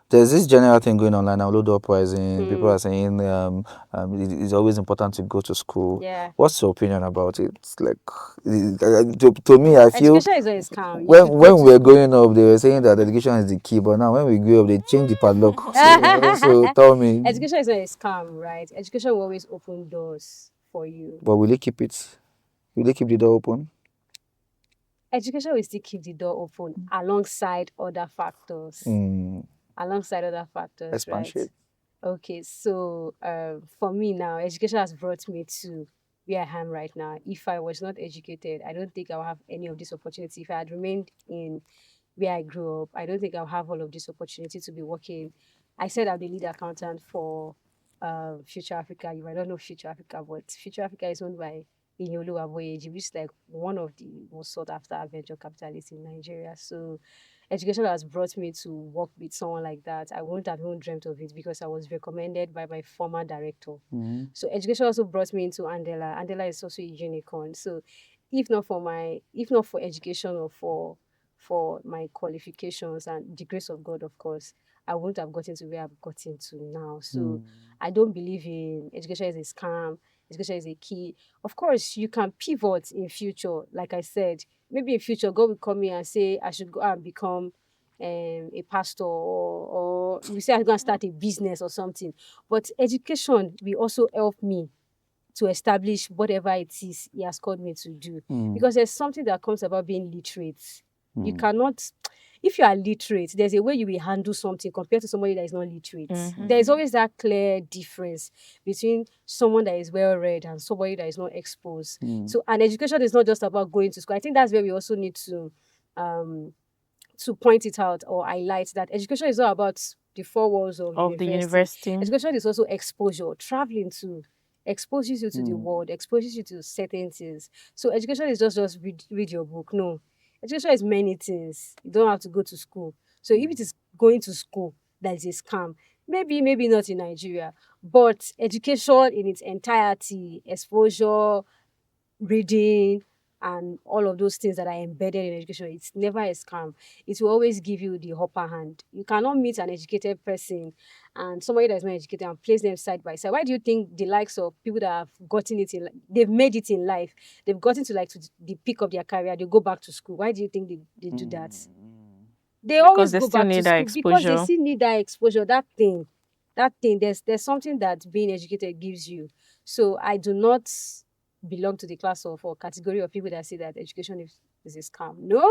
There's this general thing going online now, load uprising. People are saying it's always important to go to school. Yeah. What's your opinion about it? It's like, to me, I feel Education is always calm. You when should go when to we were school. growing up, they were saying that education is the key, but now when we grew up, they changed the padlock. So tell me, Education is always calm, right? Education will always open doors for you. but will they keep it? Will they keep the door open? Education will still keep the door open alongside other factors. Alongside other factors, right? Expansion. Okay, so for me now, education has brought me to where I am right now. If I was not educated, I don't think I would have any of this opportunity. If I had remained in where I grew up, I don't think I'll have all of this opportunity to be working. I said I'm the lead accountant for Future Africa. You might not know Future Africa, but Future Africa is owned by Inyolu Aboyeji, which is like one of the most sought after venture capitalists in Nigeria. So education has brought me to work with someone like that. I wouldn't have even dreamt of it because I was recommended by my former director. So education also brought me into Andela. Andela is also a unicorn. So if not for education or for my qualifications and the grace of God, of course, I wouldn't have gotten to where I've gotten to now. So I don't believe in education is a scam. Education is a key. Of course, you can pivot in future. Like I said, maybe in future God will come here and say I should go and become a pastor, or we say I'm going to start a business or something. But education will also help me to establish whatever it is he has called me to do. Because there's something that comes about being literate. You cannot, if you are literate, there's a way you will handle something compared to somebody that is not literate. There's always that clear difference between someone that is well read and somebody that is not exposed. So, and education is not just about going to school. I think that's where we also need to point it out or highlight that education is not about the four walls of the university. university. Education is also exposure, traveling to exposes you to the world, exposes you to certain things. So education is just read your book. No, education is many things. You don't have to go to school. So if it is going to school that is a scam, maybe not in Nigeria, but education in its entirety, exposure, reading, and all of those things that are embedded in education, it's never a scam. It will always give you the upper hand. You cannot meet an educated person and somebody that's not educated and place them side by side. Why do you think the likes of people that have gotten it they've made it in life, they've gotten to like to the peak of their career, they go back to school? Why do you think they do that? They always they go still back to need that school because they exposure. still need that exposure, that thing. that thing, there's something that being educated gives you. So I do not belong to the class of or category of people that say that education is a scam. No,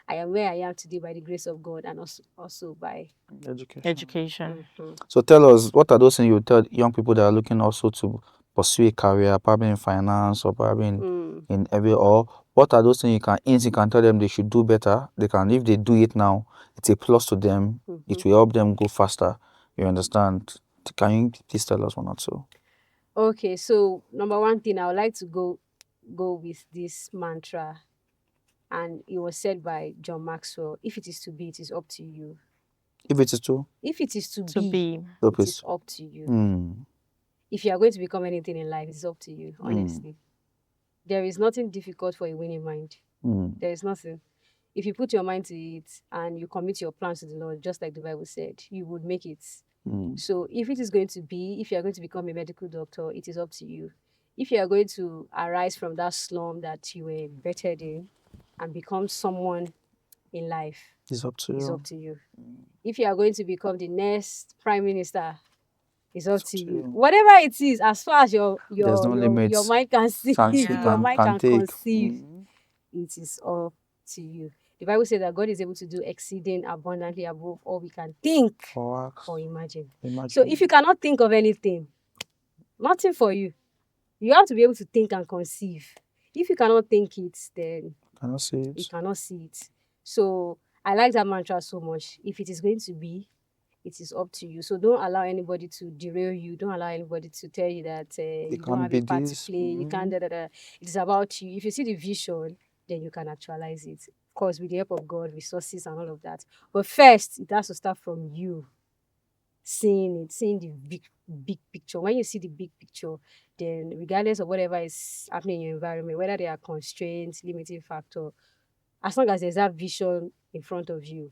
I am where I am today by the grace of God, and also by Education. Education. So tell us, what are those things you would tell young people that are looking also to pursue a career, probably in finance or probably in every, or what are those things you can tell them they should do better? They can, if they do it now, it's a plus to them. It will help them go faster. You understand? Can you please tell us one or two? Okay, so number one thing I would like to go with this mantra, and it was said by John Maxwell: if it is to be, it is up to you. If it is true, If it is to To be, be. so it is please. up to you. Mm. If you are going to become anything in life, it's up to you, honestly. There is nothing difficult for a winning mind. Mm. There is nothing. If you put your mind to it and you commit your plans to the Lord, just like the Bible said, you would make it. Mm. So if it is going to be, if you are going to become a medical doctor, it is up to you. If you are going to arise from that slum that you were embedded in and become someone in life, It's up to it's you. up to you. If you are going to become the next prime minister, it's up to you. Whatever it is, as far as your There's no your limits. mind can see, Chance you your mind can can take. conceive, it is up to you. The Bible says that God is able to do exceeding abundantly above all we can think For us. or imagine. Imagine. So if you cannot think of anything, nothing for you. You have to be able to think and conceive. If you cannot think it, then cannot see you it. cannot see it. So I like that mantra so much. If it is going to be, it is up to you. So don't allow anybody to derail you. Don't allow anybody to tell you that you don't can't have be a part to this. play. You can't da da da. It is about you. If you see the vision, then you can actualize it. Of course, with the help of God, resources, and all of that. But first, it has to start from you seeing it, seeing the big picture. When you see the big picture, then regardless of whatever is happening in your environment, whether there are constraints, limiting factor, as long as there's that vision in front of you,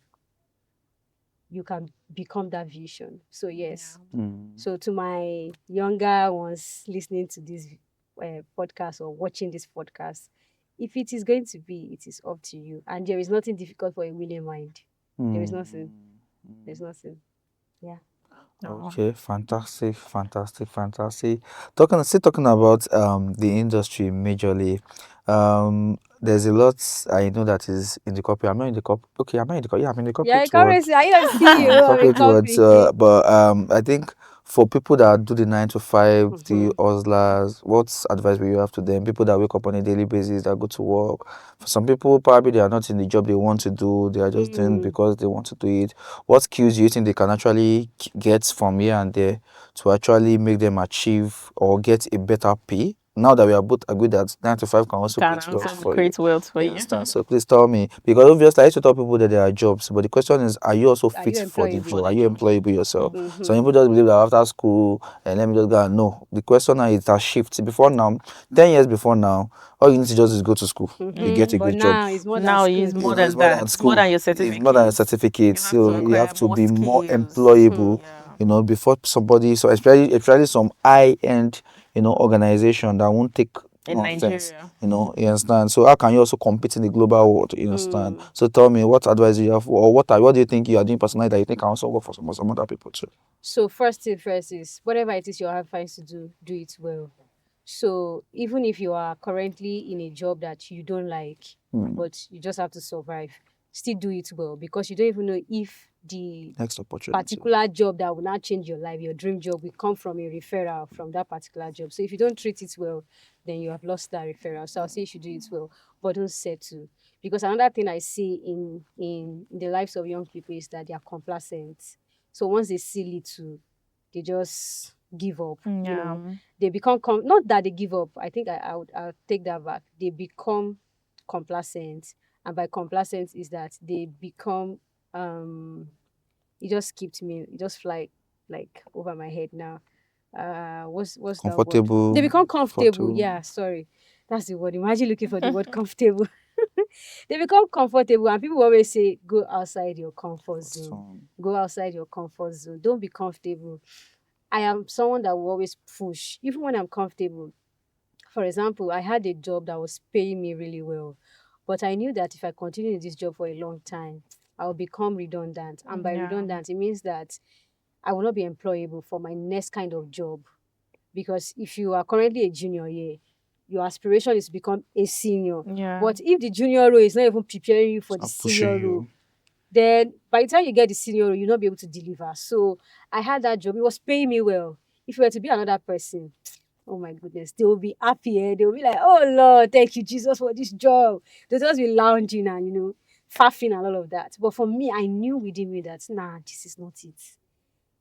you can become that vision. So yes. So to my younger ones listening to this podcast or watching this podcast, if it is going to be, it is up to you. And there is nothing difficult for a willing mind. There is nothing. There's nothing. Yeah. Okay, fantastic, fantastic, fantastic. Talking about the industry majorly. There's a lot I know that is in the corporate. I'm not in the corp. Okay, I'm not in the corp. Yeah, I'm in the Yeah, corporate world. currency. Are you not CEO of a Corporate words, company? but I think for people that do the 9 to 5, the Mhm. hustlers, what advice will you have to them? People that wake up on a daily basis, that go to work. For some people, probably they are not in the job they want to do. They are just doing because they want to do it. What skills do you think they can actually get from here and there to actually make them achieve or get a better pay? Now that we are both agreed that 9 to 5 can also Can create wealth also for you. create wealth for You you. understand? So please tell me, because obviously I used to tell people that there are jobs, but the question is, are you also Are fit you for the employable? job? Are you employable yourself? Some Mhm. people just believe that after school, and let me just go and no. The question now is a shift. Before now, 10 years before now, all you need to just is go to school. You get a But good job. now it's more than Now school. it's more It's than more that. than It's more school. than your It's more than a certificate. certificate. So you have to More be more skills. employable, Yeah. you know, before somebody. So especially some high end, you know, organization that won't take In no offense. Nigeria. You know, you understand. So how can you also compete in the global world? You understand. Mm. So tell me, what advice do you have, or what do you think you are doing personally that you think can also work for some other people too? So first thing first is whatever it is you have finds to do, do it well. So even if you are currently in a job that you don't like, but you just have to survive, still do it well, because you don't even know if the Next opportunity. particular job that will not change your life, your dream job, will come from a referral from that particular job. So if you don't treat it well, then you have lost that referral. So I'll say you should do it well, but don't settle. Because another thing I see in the lives of young people is that they are complacent. So once they see little, they just give up. You Yeah. know, they become not that they give up. I think I'll take that back. They become complacent, and by complacent is that they become it just skipped me. It just fly like over my head now. What's that word? Comfortable. They become comfortable. Comfortable. Yeah, sorry. That's the word. Imagine looking for the word comfortable. They become comfortable, and people always say, go outside your comfort zone. Go outside your comfort zone. Don't be comfortable. I am someone that will always push, even when I'm comfortable. For example, I had a job that was paying me really well, but I knew that if I continue in this job for a long time, I'll become redundant. And by Yeah. redundant, it means that I will not be employable for my next kind of job. Because if you are currently a junior here, your aspiration is to become a senior. Yeah. But if the junior role is not even preparing you for the I'm senior pushing role, you. then by the time you get the senior role, you'll not be able to deliver. So I had that job. It was paying me well. If you were to be another person, oh my goodness, they will be happy. They will be like, oh Lord, thank you, Jesus, for this job. They'll just be lounging and, faffing and all of that. But for me, I knew within me that, nah, this is not it.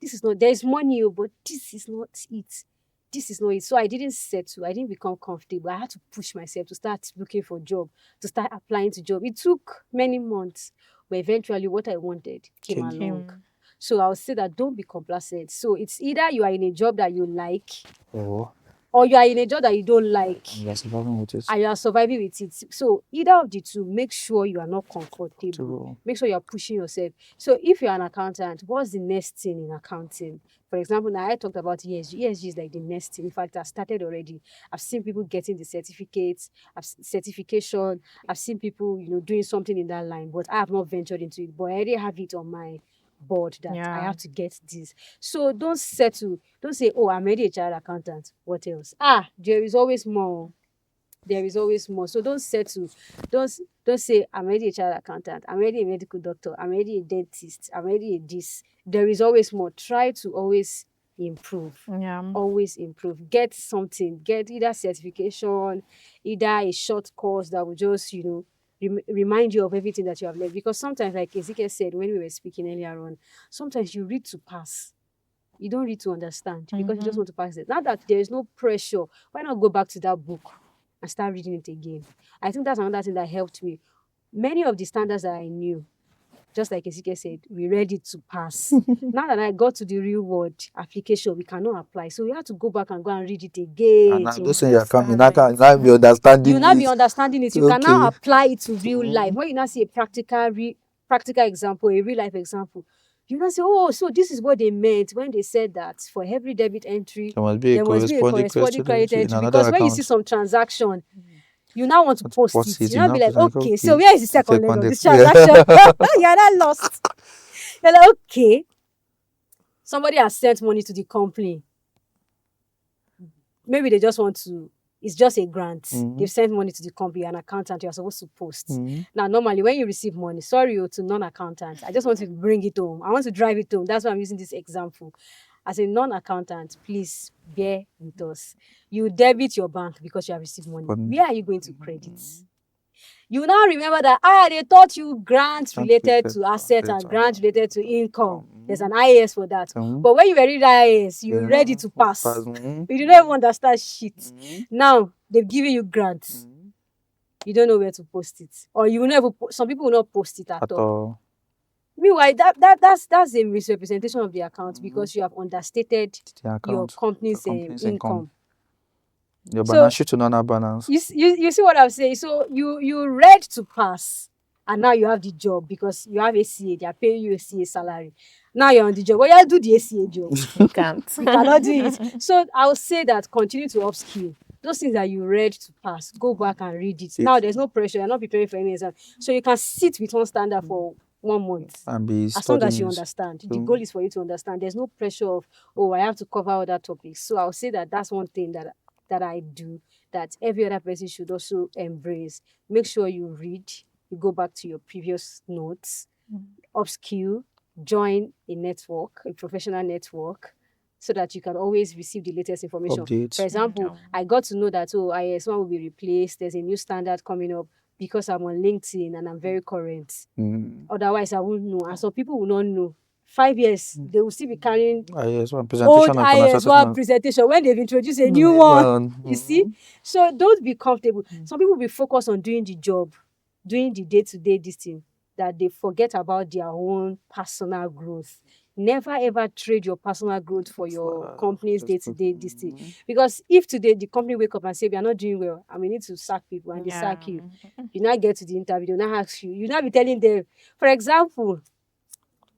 This is not, there's money, but this is not it. This is not it. So I didn't settle. I didn't become comfortable. I had to push myself to start looking for a job, to start applying to job. It took many months, but eventually what I wanted came along. So I would say that don't be complacent. So it's either you are in a job that you like, Oh, or you are in a job that you don't like, you're surviving with it. and you are surviving with it. So either of the two, make sure you are not comfortable. True. Make sure you are pushing yourself. So if you're an accountant, what's the next thing in accounting? For example, now I talked about ESG. ESG is like the next thing. In fact, I started already. I've seen people getting the certificates, certification. I've seen people, doing something in that line, but I have not ventured into it. But I already have it on my board that I have to get this. So don't settle. Don't say, oh, I'm already a child accountant. What else? There is always more. There is always more. So don't settle. Don't say, I'm already a child accountant. I'm already a medical doctor. I'm already a dentist. I'm already a this. There is always more. Try to always improve. Yeah. Always improve. Get something. Get either certification, either a short course that will just, remind you of everything that you have learned. Because sometimes, like Ezekiel said when we were speaking earlier on, sometimes you read to pass. You don't read to understand because you just want to pass it. Now that there is no pressure, why not go back to that book and start reading it again? I think that's another thing that helped me. Many of the standards that I knew, just like Ezekiel said, we read it to pass. Now that I got to the real world application, we cannot apply. So we have to go back and go and read it again. And I'm just saying you're coming. Now be understanding. You will not be understanding it. You can now Okay. apply it to real life. When you now see a practical example, a real life example, you now say, oh, so this is what they meant when they said that for every debit entry, There must be a corresponding credit in entry. another Because when you see account. some transaction, you now want to post it. You now be like, like, okay, so where is the second leg of this yeah. transaction? You're not lost. You're like, okay, somebody has sent money to the company. Maybe they just want to, it's just a grant. They've sent money to the company, an accountant, you're supposed to post. Now, normally when you receive money, sorry to non-accountants, I just want to bring it home. I want to drive it home. That's why I'm using this example. As a non-accountant, please bear with us. You debit your bank because you have received money. Where are you going to credit? You now remember that, they taught you grants related to assets and grants related to income. There's an IAS for that. But when you were reading IAS, you ready to pass. You did not even understand shit. Now, they've given you grants. You don't know where to post it. Or you will never, some people will not post it at all. Meanwhile, that's a misrepresentation of the account because you have understated your company's income. Your balance sheet to non-balance. You see what I'm saying? So you read to pass, and now you have the job because you have ACA. They are paying you ACA salary. Now you're on the job. Well, you do the ACA job. You can't. You cannot do it. So I would say that continue to upskill. Those things that you read to pass, go back and read it. Now there's no pressure. You're not preparing for any exam, so you can sit with one standard for 1 month. And be as long as you understand. The goal is for you to understand. There's no pressure of, oh, I have to cover other topics. So I'll say that that's one thing that I do that every other person should also embrace. Make sure you read, you go back to your previous notes, upskill, join a network, a professional network, so that you can always receive the latest information. Updates. For example, I got to know that, IS1 will be replaced. There's a new standard coming up because I'm on LinkedIn and I'm very current. Otherwise, I wouldn't know. And some people will not know. 5 years, they will still be carrying IS1 presentation old and financial IS1 assessment. presentation when they've introduced a new one. You see? So don't be comfortable. Some people will be focused on doing the job, doing the day-to-day this thing, that they forget about their own personal growth. Never ever trade your personal growth for your company's day-to-day this thing. Because if today the company wake up and say, we are not doing well and we need to sack people, and they sack you, you now get to the interview, they now ask you now be telling them, for example,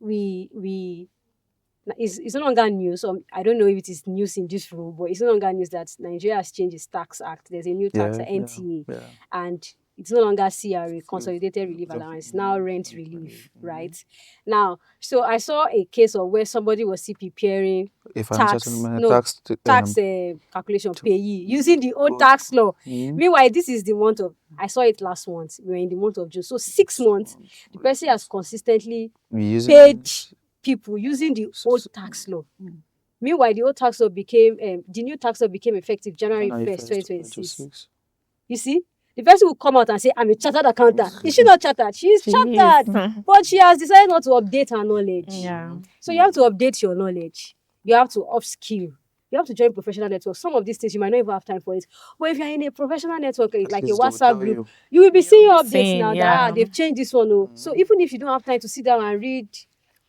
it's no longer news. I don't know if it is news in this room, but it's no longer news that Nigeria has changed its tax act. There's a new tax, NTA, and It's no longer CRA, consolidated relief allowance, now rent relief, right? Now, so I saw a case of where somebody was still preparing A financial tax, settlement, no, tax, tax calculation payee using the old tax law. Meanwhile, this is the month of, I saw it last month, we were in the month of June. So 6 months, the person has consistently paid people using the old tax law. Meanwhile, the old tax law became, the new tax law became effective January 1st, 2026. You see? The person will come out and say, I'm a chartered accountant. Is she not chartered? She is chartered. But she has decided not to update her knowledge. Yeah. So you have to update your knowledge. You have to upskill. You have to join professional networks. Some of these things you might not even have time for it. But if you're in a professional network, like a WhatsApp group, you will be seeing updates now that they've changed this one. Oh. So even if you don't have time to sit down and read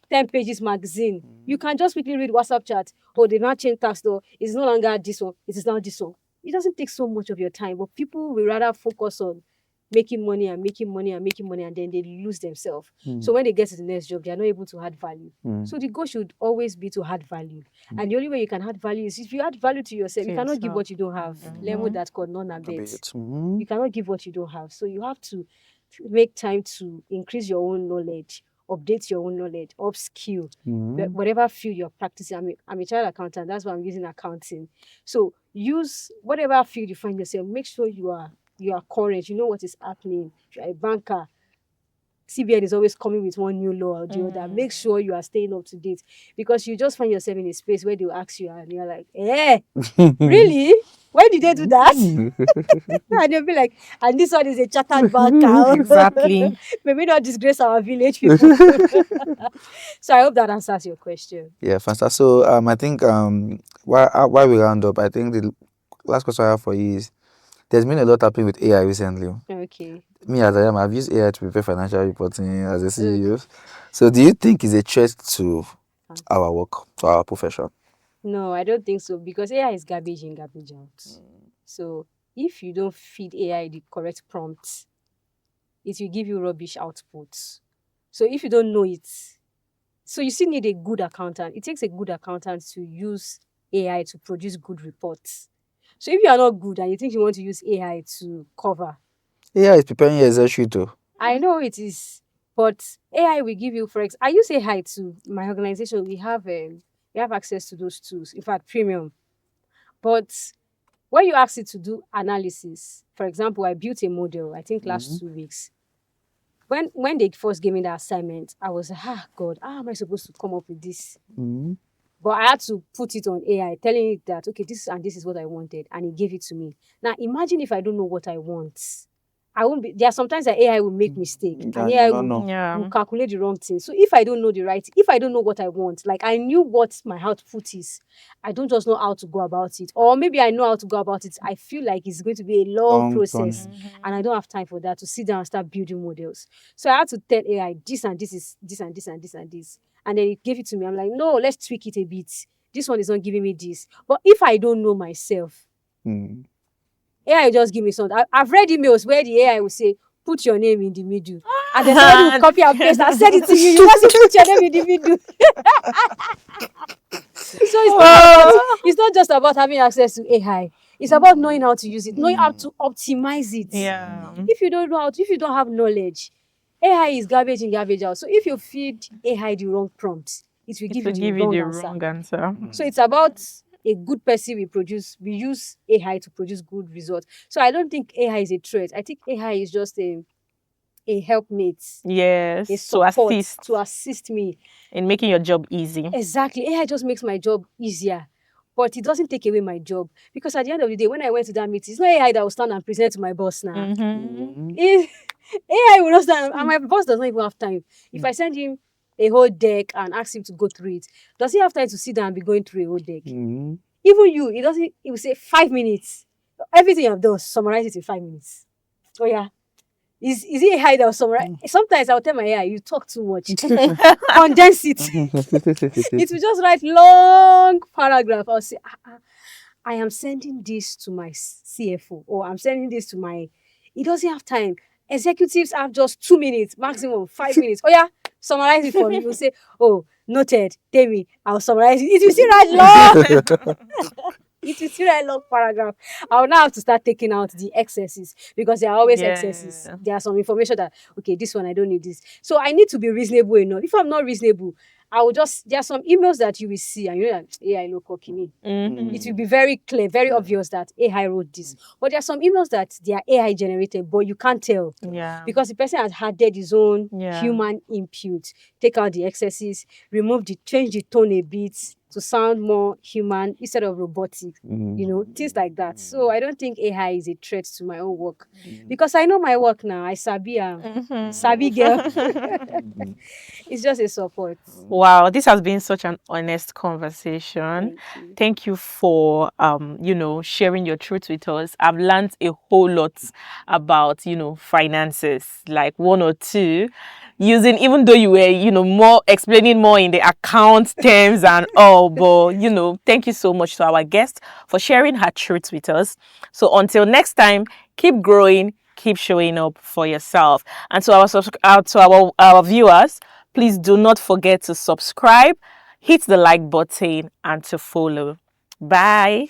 10 pages magazine, you can just quickly read WhatsApp chat. Oh, they now change tax law. It's no longer this one. It is now this one. It doesn't take so much of your time, but people will rather focus on making money and making money and making money, and then they lose themselves. So when they get to the next job, they are not able to add value. So the goal should always be to add value. And the only way you can add value is if you add value to yourself. You cannot give what you don't have. Level that called non-abet. You cannot give what you don't have. So you have to make time to increase your own knowledge, update your own knowledge, upskill, whatever field you're practicing. I'm a child accountant. That's why I'm using accounting. So use whatever field you find yourself. Make sure you are current. You know what is happening. If you're a banker, CBN is always coming with one new law or the other. Make sure you are staying up to date, because you just find yourself in a space where they'll ask you and you're like, really? Why did they do that? And they'll be like, and this one is a chartered banker. Exactly. Maybe not disgrace our village people. So I hope that answers your question. Yeah, fantastic. So I think while we round up, I think the last question I have for you is, there's been a lot happening with AI recently. Okay. Me as I am, I've used AI to prepare financial reporting as a CEO. So do you think it's a threat to our work, to our profession? No, I don't think so, because AI is garbage in, garbage out. So if you don't feed AI the correct prompts, it will give you rubbish outputs. So if you don't know it, so you still need a good accountant. It takes a good accountant to use AI to produce good reports. So if you are not good and you think you want to use AI to cover, AI is preparing your Excel sheet too. I know it is, but AI will give you, I use AI to my organization. We have access to those tools. In fact, premium. But when you ask it to do analysis, for example, I built a model, I think last 2 weeks. When they first gave me the assignment, I was like, God, how am I supposed to come up with this? But I had to put it on AI, telling it that, okay, this is what I wanted, and it gave it to me. Now, imagine if I don't know what I want. I won't be. There are sometimes that AI will make mistake, and AI will calculate the wrong thing. So if I don't know if I don't know what I want, like I knew what my output is, I don't just know how to go about it, or maybe I know how to go about it. I feel like it's going to be a long process, and I don't have time for that to sit down and start building models. So I had to tell AI this and this is this and this and this and this, and then it gave it to me. I'm like, no, let's tweak it a bit. This one is not giving me this, but if I don't know myself. AI will just give me something. I've read emails where the AI will say, put your name in the middle. And then somebody will copy and paste and send it to you. You just put your name in the middle. So it's not just about having access to AI. It's about knowing how to use it, knowing how to optimize it. Yeah. If you don't have knowledge, AI is garbage in, garbage out. So if you feed AI the wrong prompt, it will give you the wrong answer. So it's about a good person we use AI to produce good results. So I don't think AI is a threat. I think AI is just a helpmate. Yes. A support to assist me in making your job easy. Exactly. AI just makes my job easier. But it doesn't take away my job. Because at the end of the day, when I went to that meeting, it's not AI that will stand and present to my boss now. AI will not stand, and my boss does not even have time. If I send him a whole deck and ask him to go through it, does he have time to sit down and be going through a whole deck? Even you, he will say 5 minutes. Everything I've done, summarize it in 5 minutes. Oh yeah. Is it AI that will summarize? Sometimes I'll tell my AI, you talk too much. Condense it. It will just write long paragraph. I'll say, I am sending this to my CFO, or I'm sending this to my... He doesn't have time. Executives have just 2 minutes, maximum 5 minutes. Oh yeah, summarize it for me. You'll say, oh, noted, tell me, I'll summarize it. It will still write long. It will still write long paragraph. I will now have to start taking out the excesses because there are always excesses. Yeah. There are some information that, okay, this one, I don't need this. So I need to be reasonable enough. If I'm not reasonable, I will just, there are some emails that you will see and you're like, AI no copy me. It will be very clear, very obvious that AI wrote this. But there are some emails that they are AI generated, but you can't tell Yeah. because the person has added his own Yeah. human input. Take out the excesses, change the tone a bit to sound more human instead of robotic, things like that. So I don't think AI is a threat to my own work because I know my work now. I sabi sabi girl. It's just a support. Wow, this has been such an honest conversation. Thank you. Thank you for sharing your truth with us. I've learned a whole lot about, finances, like one or two, even though you were, more explaining more in the account terms and all, but thank you so much to our guest for sharing her truth with us. So until next time, keep growing, keep showing up for yourself. And to our viewers, please do not forget to subscribe, hit the like button, and to follow. Bye.